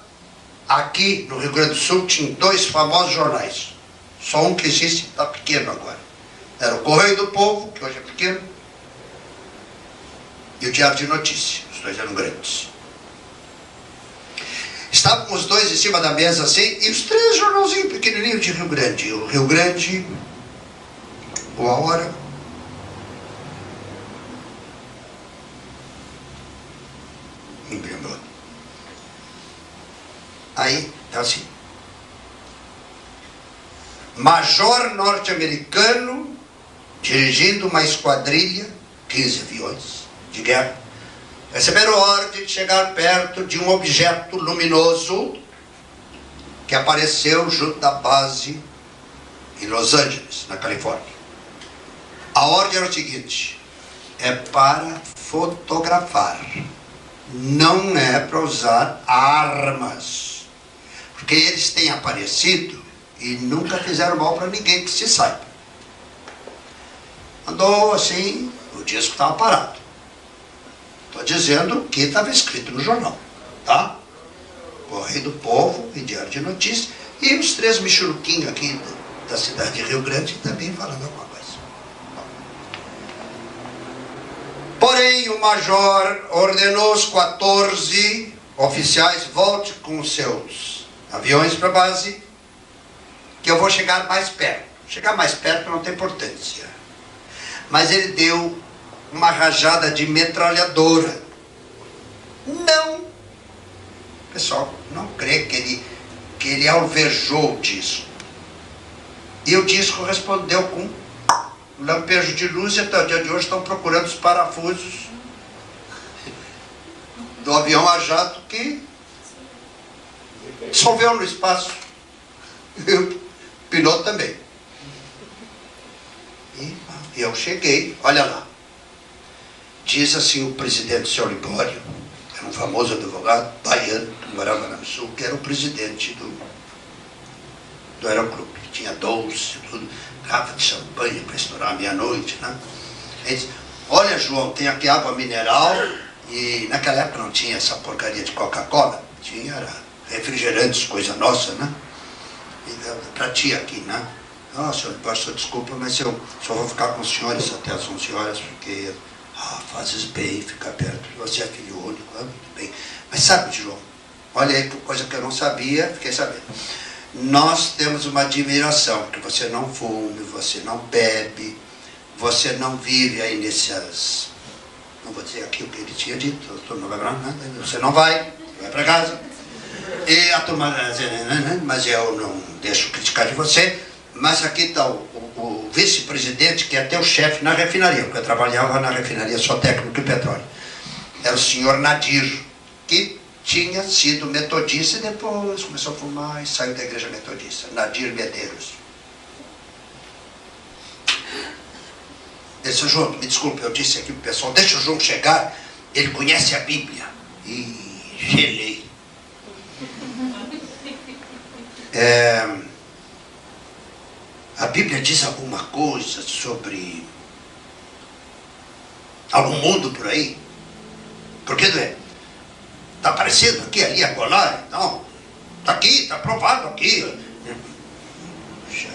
aqui no Rio Grande do Sul, tinha 2 famosos jornais. Só um que existe, está pequeno agora. Era o Correio do Povo, que hoje é pequeno, e o Diário de Notícia. Os 2 eram grandes. Estavam os 2 em cima da mesa assim, e os 3 jornalzinhos pequenininhos de Rio Grande. O Rio Grande, o A Hora, não me lembro. Aí, tá assim. Major norte-americano dirigindo uma esquadrilha, 15 aviões de guerra, receberam ordem de chegar perto de um objeto luminoso que apareceu junto da base em Los Angeles, na Califórnia. A ordem era o seguinte: é para fotografar, não é para usar armas, porque eles têm aparecido e nunca fizeram mal para ninguém que se saiba. Andou assim, o disco estava parado. Estou dizendo o que estava escrito no jornal, tá? Correio do Povo e Diário de Notícias, e os 3 michuruquinhos aqui da cidade de Rio Grande também falando alguma coisa. Porém, o major ordenou os 14 oficiais: volte com os seus aviões para a base, que eu vou chegar mais perto. Chegar mais perto não tem importância. Mas ele deu uma rajada de metralhadora. Não. O pessoal não crê que ele alvejou o disco. E o disco respondeu com um lampejo de luz, e até o dia de hoje estão procurando os parafusos do avião a jato que dissolveu no espaço. E o piloto também. E eu cheguei, olha lá. Diz assim o presidente, o senhor Libório, era um famoso advogado baiano, que morava lá no sul, que era o presidente do aeroclube. Tinha doce, tudo, garrafa de champanhe para estourar à meia-noite, né? Ele disse: olha, João, tem aqui água mineral, e naquela época não tinha essa porcaria de Coca-Cola, tinha refrigerantes, coisa nossa, né? Para ti aqui, né? Ah, senhor pastor, desculpa, mas eu só vou ficar com os senhores até as 11 horas, porque fazes bem ficar perto de você, é filho único, muito bem. Mas sabe, João, olha aí, coisa que eu não sabia, fiquei sabendo. Nós temos uma admiração, porque você não fuma, você não bebe, você não vive aí nessas... Não vou dizer aqui o que ele tinha dito, não vai pra nada, você não vai para casa. E a turma, mas eu não deixo criticar de você, mas aqui está o vice-presidente, que é até o chefe na refinaria, porque eu trabalhava na refinaria, sou técnico em petróleo. Era o senhor Nadir, que tinha sido metodista e depois começou a fumar e saiu da igreja metodista. Nadir Medeiros. Disse: João, me desculpe, eu disse aqui pro pessoal, deixa o João chegar, ele conhece a Bíblia. E gelei. A Bíblia diz alguma coisa sobre algum mundo por aí? Porque está aparecendo aqui, ali, acolá? Não, está aqui, está provado aqui. Puxa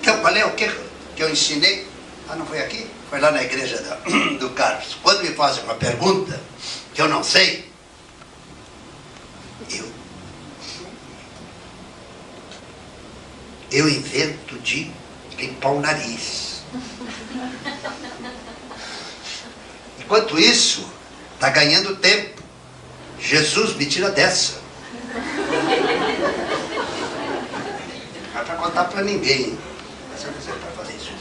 vida. Qual é o que eu ensinei? Não foi aqui? Foi lá na igreja do Carlos. Quando me fazem uma pergunta que eu não sei, eu invento de limpar o nariz. Enquanto isso, está ganhando tempo. Jesus me tira dessa. Não é para contar para ninguém. Mas eu não sei para fazer isso.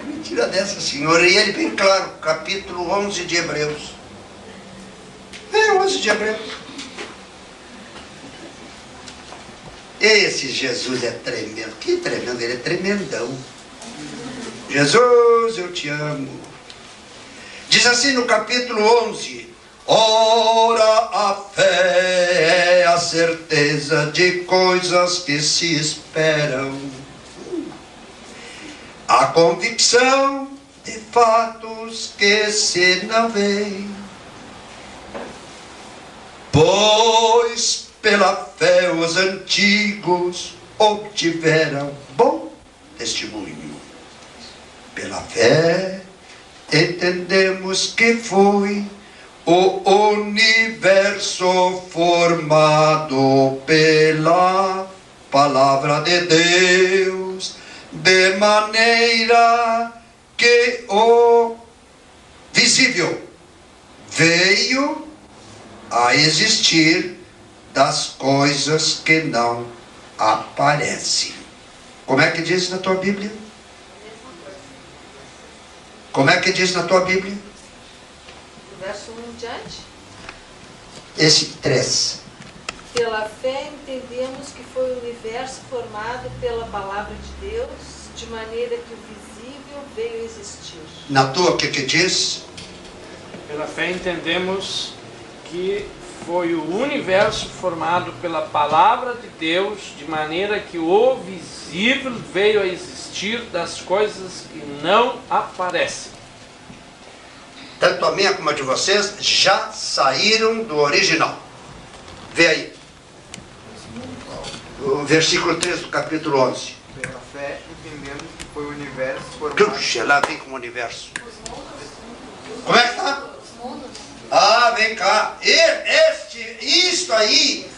Me tira dessa, Senhor. E ele bem claro, capítulo 11 de Hebreus. 11 de Hebreus. Esse Jesus é tremendo. Que tremendo? Ele é tremendão. Jesus, eu te amo. Diz assim no capítulo 11: ora, a fé é a certeza de coisas que se esperam, a convicção de fatos que se não veem. Pois pela fé os antigos obtiveram bom testemunho. Pela fé entendemos que foi o universo formado pela palavra de Deus, de maneira que o visível veio a existir das coisas que não aparecem. Como é que diz na tua Bíblia? Como é que diz na tua Bíblia? Verso 1 em diante. Esse 3. Pela fé entendemos que foi o universo formado pela palavra de Deus, de maneira que o visível veio a existir. Na tua, o que diz? Pela fé entendemos que foi o universo formado pela palavra de Deus, de maneira que o visível veio a existir das coisas que não aparecem. Tanto a minha como a de vocês já saíram do original. Vê aí. O versículo 3 do capítulo 11. Pela fé entendemos que foi o universo formado. Puxa, lá vem com o universo. Como é que está? Ah, vem cá. Isto aí,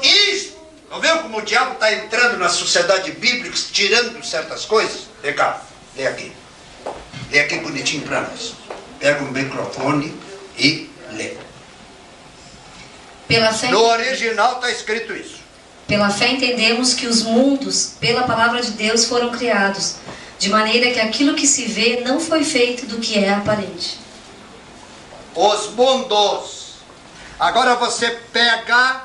isto. Não viu como o diabo está entrando na sociedade bíblica, tirando certas coisas? Vem cá, lê aqui. Lê aqui bonitinho para nós. Pega um microfone e lê. Pela fé, No original está escrito isso. pela fé entendemos que os mundos, pela palavra de Deus, foram criados, de maneira que aquilo que se vê não foi feito do que é aparente. Os mundos. Agora você pega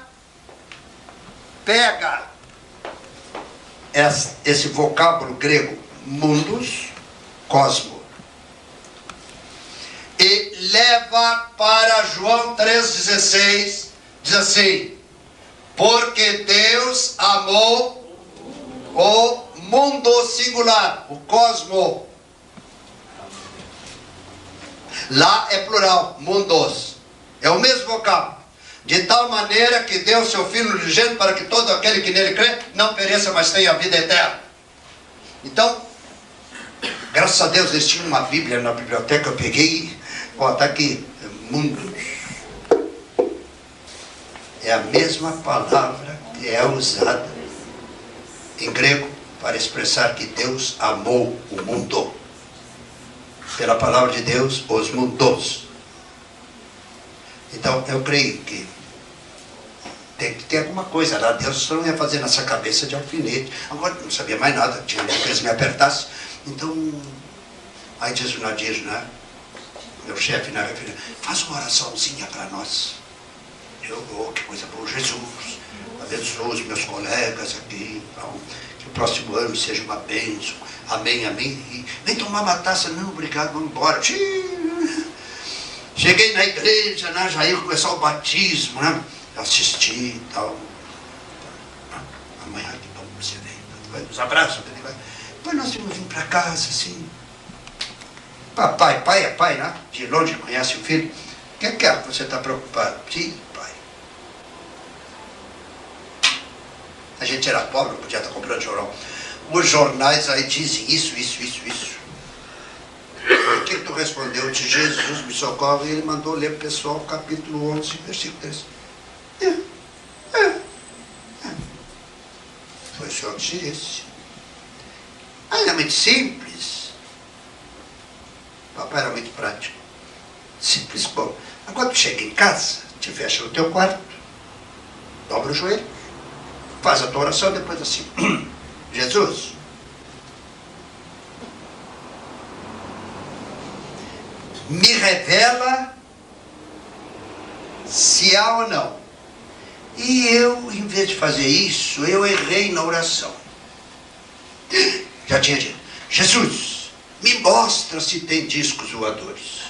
esse vocábulo grego, mundos, cosmo, e leva para João 3,16, diz assim: porque Deus amou o mundo singular, o cosmo. Lá é plural, mundos. É o mesmo vocábulo. De tal maneira que deu seu Filho unigênito para que todo aquele que nele crê não pereça, mas tenha a vida eterna. Então, graças a Deus eles tinham uma Bíblia na biblioteca, eu peguei, ó, tá aqui, mundos. É a mesma palavra que é usada em grego para expressar que Deus amou o mundo. Pela palavra de Deus, os mundos. Então, eu creio que tem que ter alguma coisa lá. Deus só não ia fazer nessa cabeça de alfinete. Agora, não sabia mais nada, tinha medo que eles me apertassem. Então, aí diz o Nadir, né? Meu chefe, né? Faz uma oraçãozinha para nós. Que coisa boa. Jesus, abençoa os meus colegas aqui. Então, que o próximo ano seja uma bênção. Amém, amém. E vem tomar uma taça. Não, obrigado, vamos embora. Cheguei na igreja, né? Já ia começar o batismo, né? Assisti e tal. Amanhã que bom você vem. Os abraços. Depois nós vamos vir para casa, assim. Papai, pai é pai, né? De longe conhece o filho. O que é que você está preocupado? Sim, pai. A gente era pobre, não podia estar comprando jornal. Os jornais aí dizem isso. O que tu respondeu? De Jesus me socorre, e ele mandou ler para o pessoal o capítulo 11, versículo 3. Foi o senhor que disse. Aí era muito simples. Papai era muito prático. Simples, bom. Agora tu chega em casa, te fecha no teu quarto, dobra o joelho, faz a tua oração, depois assim, Jesus, me revela se há ou não. E eu, em vez de fazer isso, eu errei na oração. Já tinha dito, Jesus, me mostra se tem discos voadores.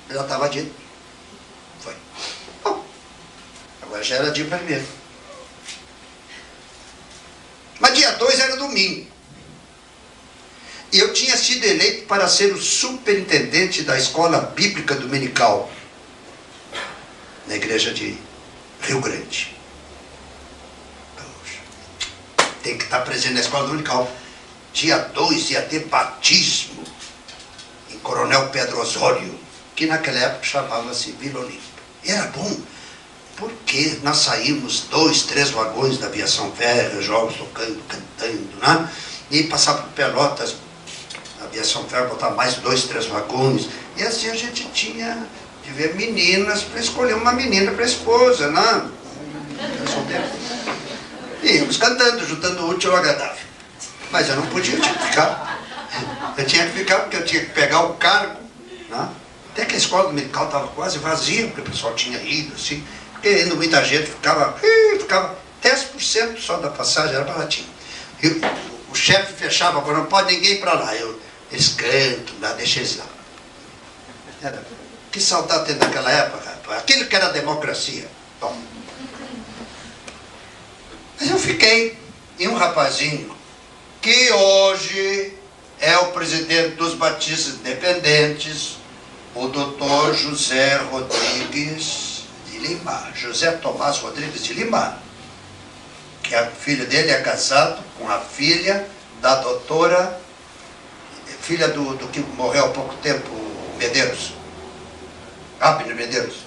Já estava dito. Foi. Bom, agora já era dia 1º. Mas dia 2 era domingo. E eu tinha sido eleito para ser o superintendente da escola bíblica dominical na igreja de Rio Grande. Tem que estar presente na escola dominical. Dia 2 ia ter batismo em Coronel Pedro Osório, que naquela época chamava-se Vila Olímpia. E era bom, porque nós saímos 2, 3 vagões da aviação férrea, jogos tocando, cantando, né? E passava por Pelotas, a aviação férrea botava mais 2, 3 vagões. E assim a gente tinha de ver meninas para escolher uma menina para a esposa, né? E íamos cantando, juntando o útil ao agradável. Mas eu não podia, eu tinha que ficar. Eu tinha que ficar porque eu tinha que pegar o cargo, né? Até que a escola dominical estava quase vazia, porque o pessoal tinha ido, assim, porque indo muita gente, ficava 10% só da passagem, era baratinho. E o chefe fechava, agora não pode ninguém ir para lá. Eles cantam lá, deixa eles lá. Que saudade tem daquela época, rapaz. Aquilo que era democracia. Bom. Mas eu fiquei em um rapazinho que hoje é o presidente dos Batistas Independentes, o doutor José Rodrigues de Lima, José Tomás Rodrigues de Lima, que a filha dele é casado com a filha da doutora, filha do que morreu há pouco tempo, Medeiros, Abner Medeiros.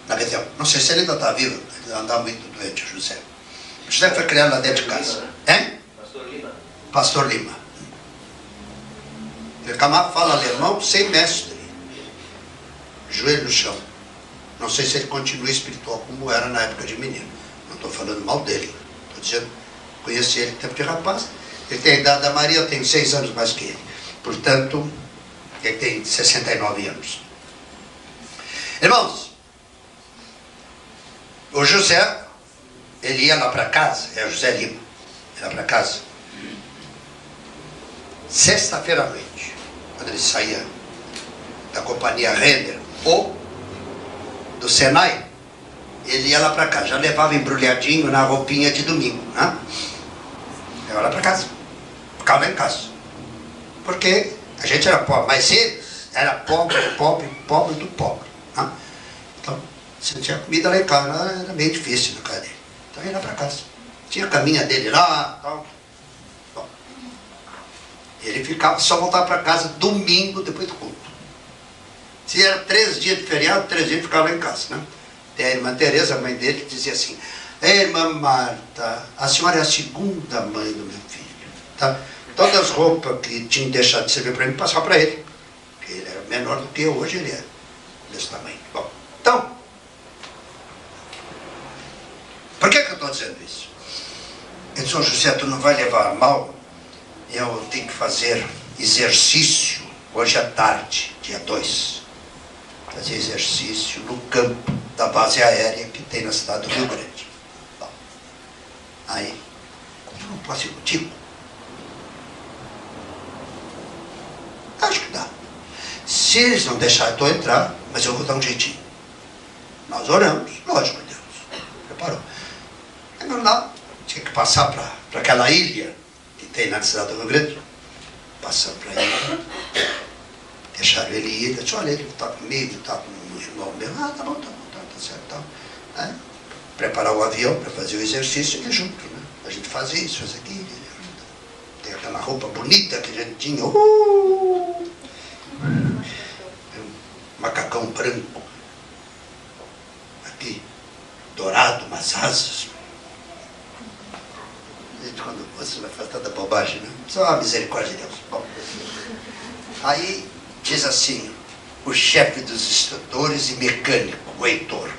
Na Betel. Não sei se ele ainda está vivo, ele andava muito doente, o José. O José foi criado lá dentro de casa. Hein? Pastor Lima. Pastor Lima. Ele fala alemão sem mestre. Joelho no chão. Não sei se ele continua espiritual como era na época de menino. Não estou falando mal dele. Estou dizendo, conheci ele no tempo de rapaz. Ele tem a idade da Maria, eu tenho 6 anos mais que ele. Portanto, ele tem 69 anos. Irmãos, o José, ele ia lá para casa, é o José Lima, ia lá para casa. Sexta-feira à noite, quando ele saía da companhia Renner ou do Senai, ele ia lá para casa, já levava embrulhadinho na roupinha de domingo, né? Ia lá para casa, ficava lá em casa. Porque a gente era pobre, mas ele era pobre do pobre, né? Então, se não tinha comida lá em casa, era meio difícil na casa dele. Então ia lá para casa. Tinha a caminha dele lá, tal. Bom, ele ficava, só voltava para casa domingo depois do culto. Se era 3 dias de feriado, 3 dias ficava lá em casa, né? Tem a irmã Teresa, a mãe dele, que dizia assim: irmã Marta, a senhora é a segunda mãe do meu filho, tá? Todas as roupas que tinham deixado de servir para mim, passava para ele. Porque ele era menor do que eu, hoje ele é desse tamanho. Bom, então, por que eu estou dizendo isso? Ele disse: José, tu não vai levar a mal, eu tenho que fazer exercício hoje à tarde, dia 2. Fazer exercício no campo da base aérea que tem na cidade do Rio Grande. Bom, aí, eu não posso ir contigo? Acho que dá. Se eles não deixarem eu entrar, mas eu vou dar um jeitinho. Nós oramos, lógico, Deus preparou. Aí não dá, tinha que passar para aquela ilha que tem na cidade do Rio Grande. Passando para ele. Deixaram ele ir, eu disse: olha, ele está comigo, está com um irmão meu. Ah, tá bom, tá certo, tá. Aí, preparar o avião para fazer o exercício e junto, né? A gente faz isso, faz aquilo. Tem aquela roupa bonita que a gente tinha. Um macacão branco. Aqui, dourado, umas asas. Quando você vai fazer tanta bobagem, né? Só a misericórdia de Deus. Bom, aí diz assim, o chefe dos instrutores e mecânico, o Heitor.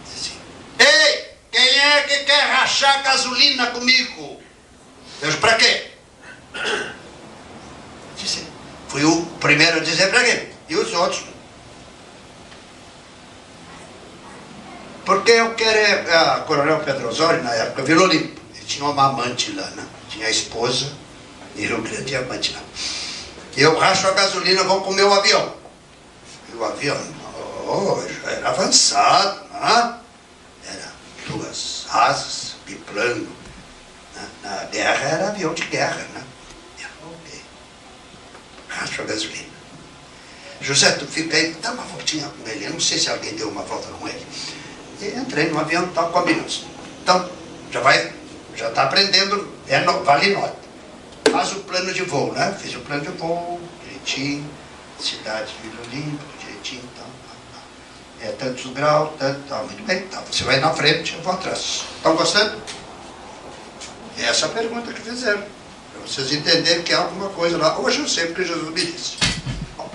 Diz assim: ei, quem é que quer rachar gasolina comigo? Eu disse: pra quê? Disse, fui o primeiro a dizer pra quê? E os outros? Porque eu quero, a Coronel Pedro Osório, na época, virou limpo. Ele tinha uma amante lá, né? Tinha a esposa em Rio Grande e a amante lá. Eu racho a gasolina, vou comer o avião. E o avião, já era avançado, né? Era 2 asas, biplano, né? guerra era avião de guerra, né? Ok. Racha a gasolina. José, tu fica aí, dá uma voltinha com ele. Eu não sei se alguém deu uma volta com ele. E entrei no avião e tal, combinamos. Então, já está aprendendo, vale nota. Faz o plano de voo, né? Fiz o plano de voo, direitinho, cidade de Vila Olímpia, direitinho, tal. É tantos graus, tanto, tal. Muito bem, tá. Você vai na frente, eu vou atrás. Estão gostando? Essa é a pergunta que fizeram. Para vocês entenderem que há alguma coisa lá. Hoje eu sei porque Jesus me disse. Bom,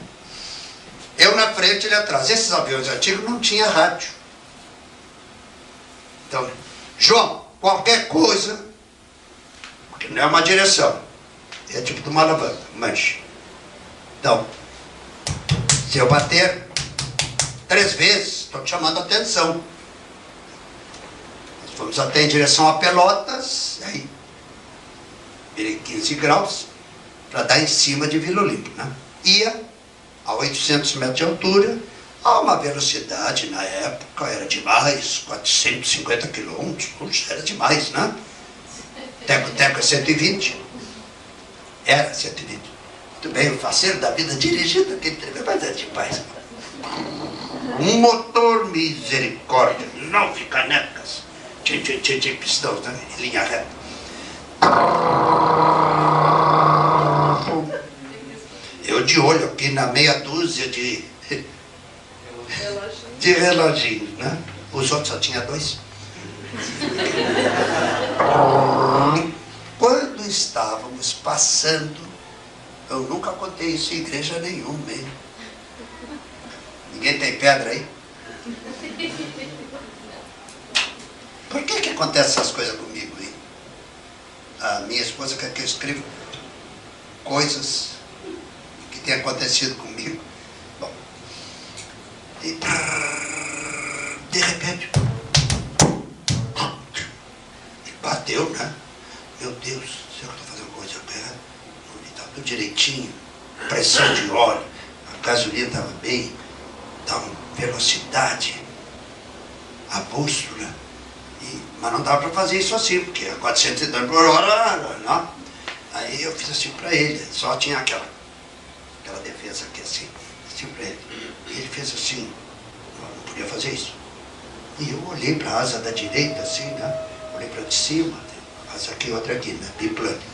eu na frente, ele atrás. Esses aviões antigos não tinha rádio. Então, João, qualquer coisa, porque não é uma direção, é tipo de uma alavanca, manche. Então, se eu bater 3 vezes, estou te chamando a atenção. Nós fomos até em direção a Pelotas, aí, virei 15 graus, para dar em cima de Vila Olímpia, né? Ia a 800 metros de altura, a uma velocidade, na época, era demais, 450 quilômetros, puxa, era demais, né? Teco é 120. Era 120. Muito bem, o faceiro da vida dirigido, aquele trem, mas é demais. Um motor, misericórdia, 9 canecas, tinha pistão, né? Em linha reta. Eu de olho aqui na meia dúzia de reloginhos, né? Os outros só tinha 2. Quando estávamos passando, eu nunca contei isso em igreja nenhuma, hein? Ninguém tem pedra aí? Por que acontece essas coisas comigo, hein? A minha esposa quer que eu escreva coisas que têm acontecido comigo. Bom, e de repente bateu, né? Meu Deus, será que eu estou fazendo coisa errada? Está tudo direitinho, pressão de óleo, a gasolina estava bem, estava velocidade, a bússola, mas não dava para fazer isso assim, porque a 402 por hora, não. Aí eu fiz assim para ele, só tinha aquela defesa aqui assim para ele. E ele fez assim, não podia fazer isso. E eu olhei para a asa da direita assim, né? Olhei para de cima, asa aqui, outra aqui, né? Biplano.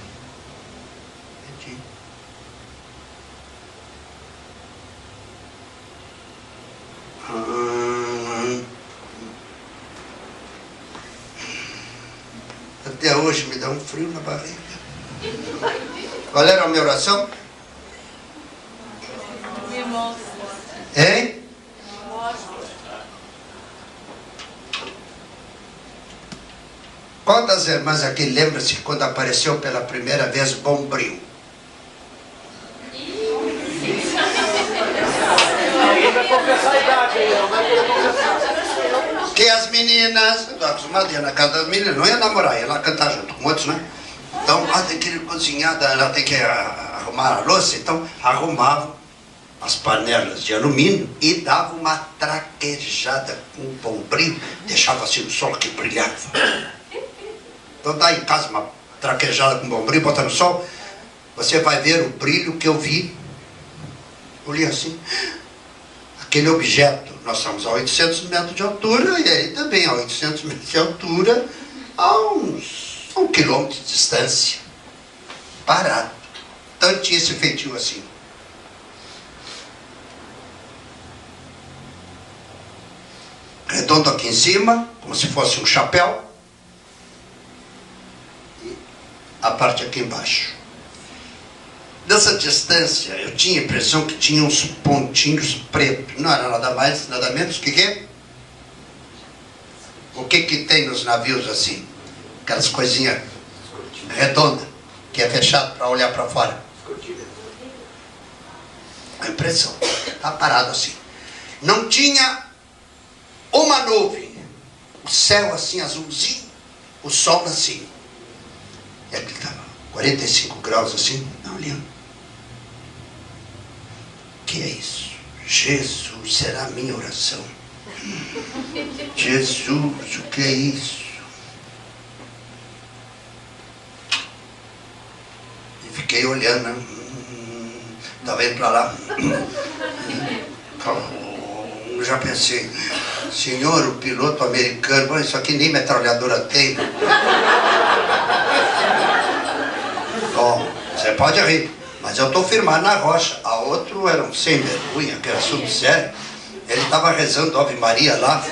Até hoje me dá um frio na barriga. Qual era a minha oração? Hein? Quantas irmãs aqui lembram-se quando apareceu pela primeira vez Bombril? Que as meninas, acostumada ia na casa das meninas, não ia namorar, ia lá cantar junto com outros, né? Então, ela tem que cozinhar, ela tem que arrumar a louça, então arrumavam as panelas de alumínio e dava uma traquejada com o Bombril, deixava assim no sol que brilhava. Então dá em casa uma traquejada com Bombril, bota no sol, você vai ver o brilho que eu vi. Olhei assim, aquele objeto, nós estamos a 800 metros de altura, e aí também a 800 metros de altura, a uns 1 quilômetro de distância, parado. Então tinha esse feitio assim. Redondo aqui em cima, como se fosse um chapéu, e a parte aqui embaixo. Dessa distância, eu tinha a impressão que tinha uns pontinhos pretos. Não era nada mais, nada menos que quê? O que tem nos navios assim? Aquelas coisinhas redondas, que é fechado para olhar para fora. A impressão. Está parado assim. Não tinha uma nuvem. O céu assim, azulzinho. O sol assim. E aqui estava 45 graus assim, não olhando. O que é isso? Jesus será a minha oração. Jesus, o que é isso? E fiquei olhando, né? Tava indo para lá. Já pensei, senhor, o piloto americano, isso aqui nem metralhadora tem. Bom, você pode rir, mas eu estou firmado na rocha. A outro era um sem vergonha, que era assunto sério. Ele estava rezando Ave Maria lá.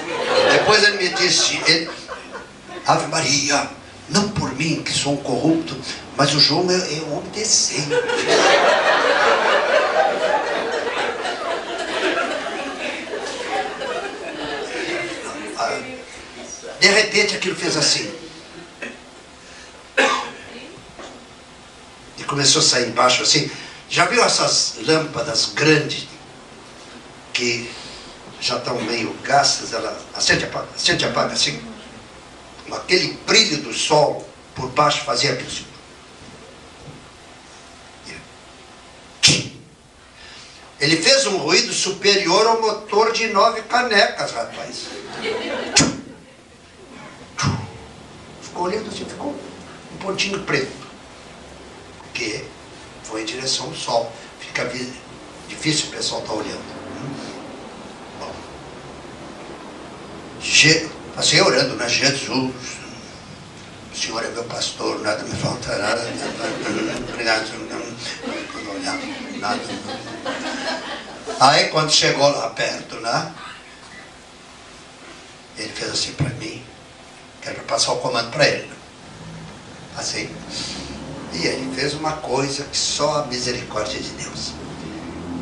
Depois ele me disse, Ave Maria, não por mim, que sou um corrupto, mas o João é um homem decente. De repente aquilo fez assim. E começou a sair embaixo assim. Já viu essas lâmpadas grandes que já estão meio gastas? Ela acende e apaga assim. Aquele brilho do sol por baixo fazia aquilo assim. Ele fez um ruído superior ao motor de 9 canecas, rapaz. Ficou olhando assim, ficou um pontinho preto. Porque foi em direção ao sol. Fica difícil o pessoal estar olhando. Bom. Passei orando, né? Jesus, o Senhor é meu pastor, nada me faltará. Obrigado, nada. Aí quando chegou lá perto, né? Ele fez assim para mim. Quero passar o comando para ele. Assim. E ele fez uma coisa que só a misericórdia de Deus.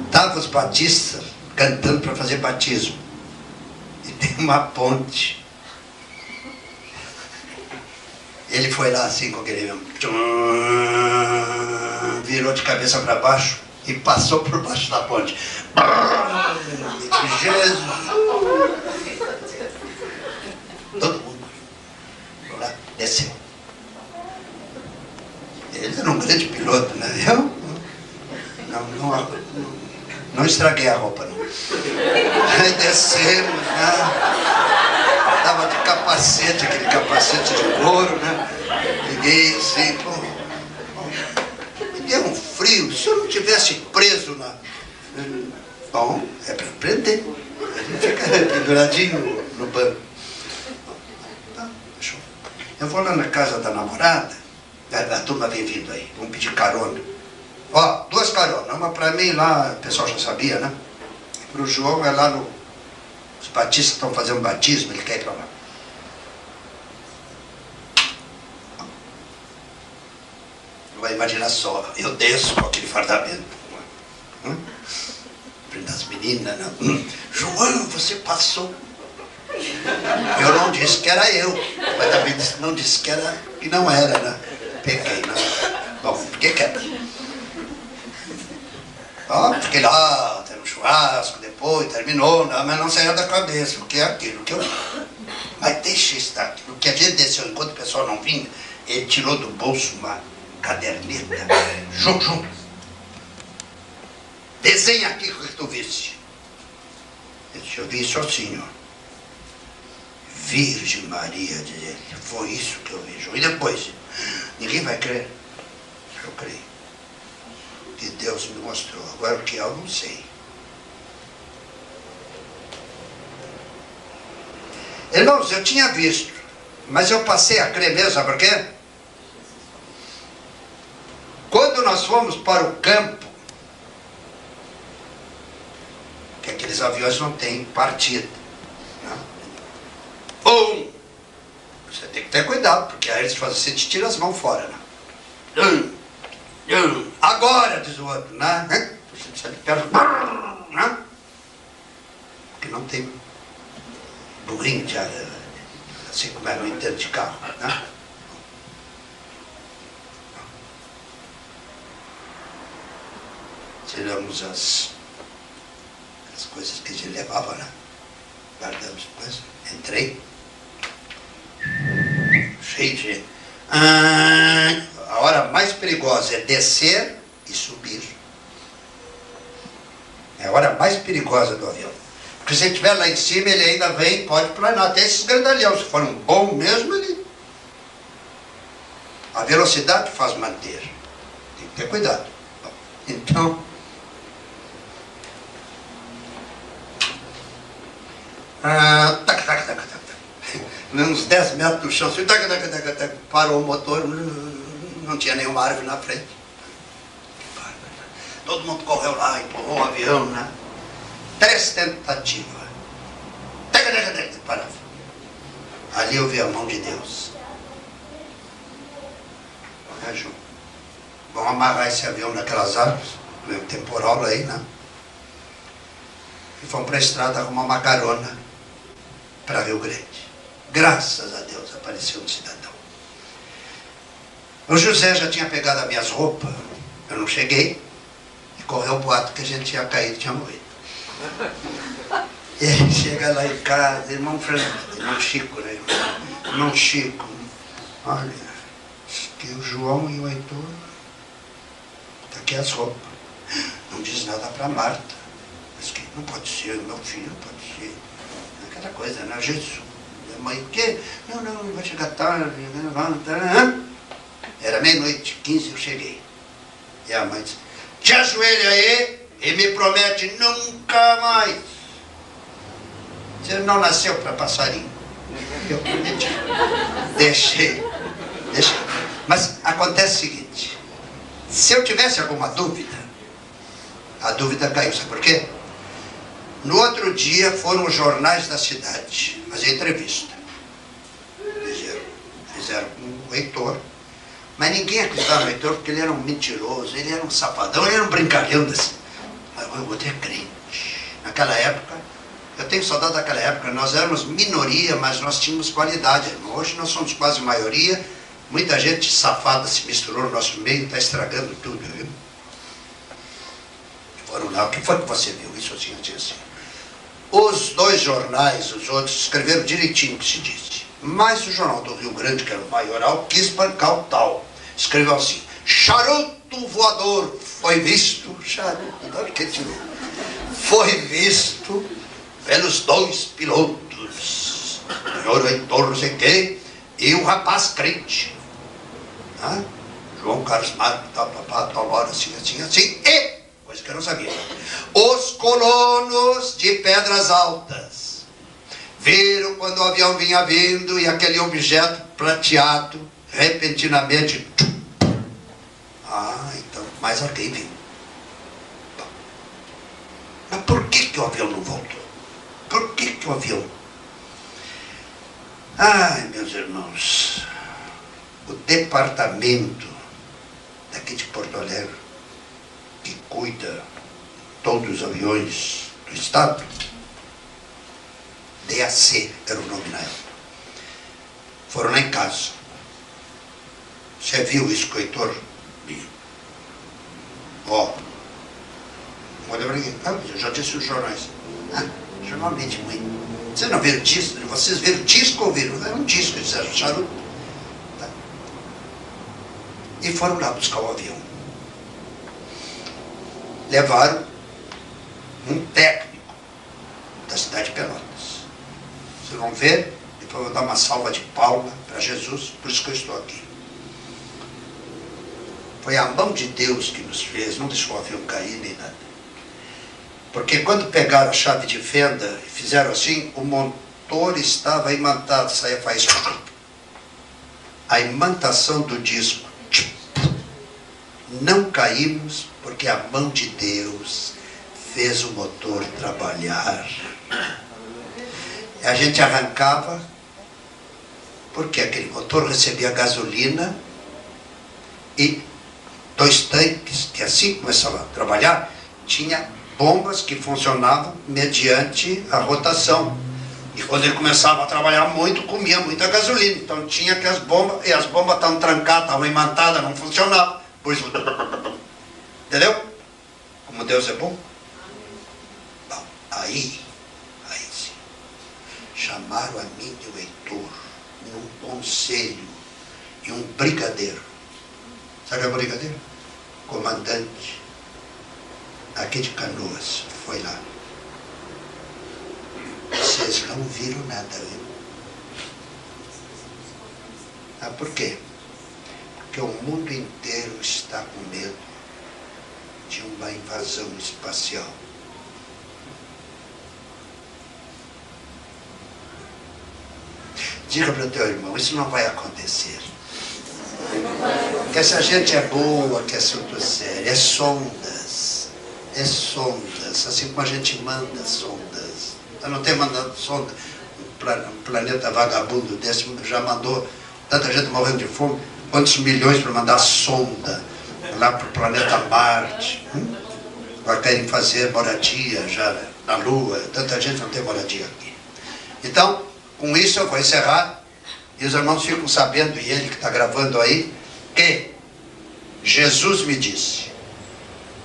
Estavam os batistas cantando para fazer batismo. E tem uma ponte. Ele foi lá assim com aquele mesmo. Virou de cabeça para baixo e passou por baixo da ponte. Jesus! Todo mundo lá desceu. Ele era um grande piloto, né? Eu não estraguei a roupa, não. Aí descemos, né? Tava de capacete, aquele capacete de couro, né? Peguei assim, pô. Me deu um frio. Se eu não tivesse preso na... Bom, é para prender. A gente fica penduradinho no banco. Tá, show. Eu vou lá na casa da namorada. A turma vem vindo aí, vamos pedir carona. Ó, 2 caronas, uma pra mim lá, o pessoal já sabia, né? Pro João é lá no... Os batistas estão fazendo batismo, ele quer ir pra lá. Não vai imaginar só, eu desço com aquele fardamento. Frente das meninas, né? João, você passou. Eu não disse que era eu, mas também não disse que era, que não era, né? Peguei, né? Bom, fiquei quieto. Ó, fiquei lá, tendo um churrasco, depois terminou, né? Mas não saiu da cabeça, o que é aquilo que eu... Mas deixa estar, o que a gente desceu, enquanto o pessoal não vinha, ele tirou do bolso uma caderneta. João, desenha aqui o que tu viste. Eu disse, eu vi isso assim, ó. Virgem Maria, diz ele, foi isso que eu vi, João. E depois, ninguém vai crer. Eu creio. Que Deus me mostrou. Agora o que é, eu não sei. Irmãos, eu tinha visto, mas eu passei a crer mesmo, sabe por quê? Quando nós fomos para o campo, que aqueles aviões não têm partida, né? Você tem que ter cuidado, porque aí eles fazem, você te tira as mãos fora, né? Agora, diz o outro, né? Você sai de perto, né? Porque não tem burrinho de área, assim como é no inteiro de carro, né? Tiramos as coisas que a gente levava, né? Guardamos depois, entrei. Cheio de... a hora mais perigosa é descer e subir. É a hora mais perigosa do avião. Porque se ele estiver lá em cima, ele ainda vem, pode planar. Até esses grandalhões, se for um bom mesmo, ele... A velocidade faz manter. Tem que ter cuidado. Bom, então, uns 10 metros do chão, assim, parou o motor, não tinha nenhuma árvore na frente. Todo mundo correu lá, empurrou o avião, né? 3 tentativas. Parava. Ali eu vi a mão de Deus. Vamos amarrar esse avião naquelas árvores, no temporal aí, né? E fomos para a estrada arrumar uma carona para Rio Grande. Graças a Deus apareceu um cidadão. O José já tinha pegado as minhas roupas, eu não cheguei, e correu o boato que a gente tinha caído, tinha morrido. E ele chega lá em casa, irmão Franco, irmão Chico, né? Irmão Chico, olha, que o João e o Heitor, tá aqui as roupas. Não diz nada para Marta. Mas que não pode ser, meu filho, não pode ser. Aquela coisa, né? Jesus. Minha mãe, o quê? Não, vai chegar tarde, levanta. Era 00:15, eu cheguei. E a mãe disse, te ajoelha aí e me promete nunca mais. Você não nasceu para passarinho. Eu prometi. Deixei. Mas acontece o seguinte, se eu tivesse alguma dúvida, a dúvida caiu, sabe por quê? No outro dia foram os jornais da cidade fazer entrevista. Fizeram com o Heitor. Mas ninguém acreditava no Heitor porque ele era um mentiroso, ele era um safadão, ele era um brincalhão desse. Mas o outro é crente. Naquela época, eu tenho saudade daquela época, nós éramos minoria, mas nós tínhamos qualidade. Hoje nós somos quase maioria, muita gente safada se misturou no nosso meio, está estragando tudo, viu? Foram lá, o que foi que você viu? Isso assim. Os 2 jornais, os outros, escreveram direitinho o que se disse. Mas o Jornal do Rio Grande, que era o maioral, quis bancar o tal. Escreveu assim, charuto voador foi visto, foi visto pelos 2 pilotos, o senhor Heitor não sei quem, e o rapaz crente. João Carlos Marcos, tal hora, assim, e, coisa que eu não sabia, os colonos de Pedras Altas viram quando o avião vinha vindo e aquele objeto prateado, repentinamente, então, mais alguém viu. Mas por que o avião não voltou? Por que o avião? Ai, meus irmãos, o departamento daqui de Porto Alegre, que cuida todos os aviões do Estado, DAC era o nome na época, foram lá em casa. Você viu isso com o Heitor? Vi. Olha para aqui. Eu já disse os jornais. Jornalmente muito. Vocês não viram disco? Vocês viram disco ou viram? Era um disco, eles eram charuto. Tá. E foram lá buscar o avião. Levaram um técnico da cidade de Pelotas. Vocês vão ver, depois eu vou dar uma salva de palmas para Jesus, por isso que eu estou aqui. Foi a mão de Deus que nos fez, não deixou o avião cair nem nada. Porque quando pegaram a chave de fenda e fizeram assim, o motor estava imantado, saía faísca. A imantação do disco. Não caímos porque a mão de Deus fez o motor trabalhar. E a gente arrancava porque aquele motor recebia gasolina e 2 tanques, que assim começava a trabalhar, tinha bombas que funcionavam mediante a rotação. E quando ele começava a trabalhar muito, comia muita gasolina. Então tinha que as bombas, e as bombas estavam trancadas, estavam imantadas, não funcionavam. Por isso, entendeu? Como Deus é bom. Bom, aí sim, chamaram a mim e o Heitor num conselho e um brigadeiro. Sabe o que é brigadeiro? Comandante aqui de Canoas, foi lá. Vocês não viram nada, viu? Por quê? Porque o mundo inteiro está está com medo de uma invasão espacial. Diga para o teu irmão, isso não vai acontecer. Que essa gente é boa, que é assunto sério, é sondas. É sondas, assim como a gente manda sondas. Eu não tenho mandado sonda. Um planeta vagabundo desse já mandou tanta gente morrendo de fome, quantos milhões para mandar sonda lá para o planeta Marte. Agora querem fazer moradia já na Lua, tanta gente não tem moradia aqui. Então, com isso eu vou encerrar, e os irmãos ficam sabendo, e ele que está gravando aí, que Jesus me disse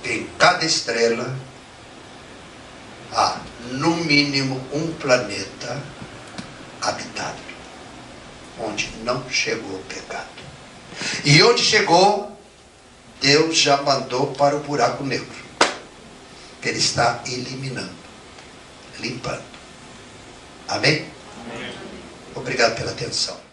que em cada estrela há no mínimo um planeta habitado, onde não chegou o pecado. E onde chegou, Deus já mandou para o buraco negro, que Ele está eliminando, limpando. Amém? Amém. Obrigado pela atenção.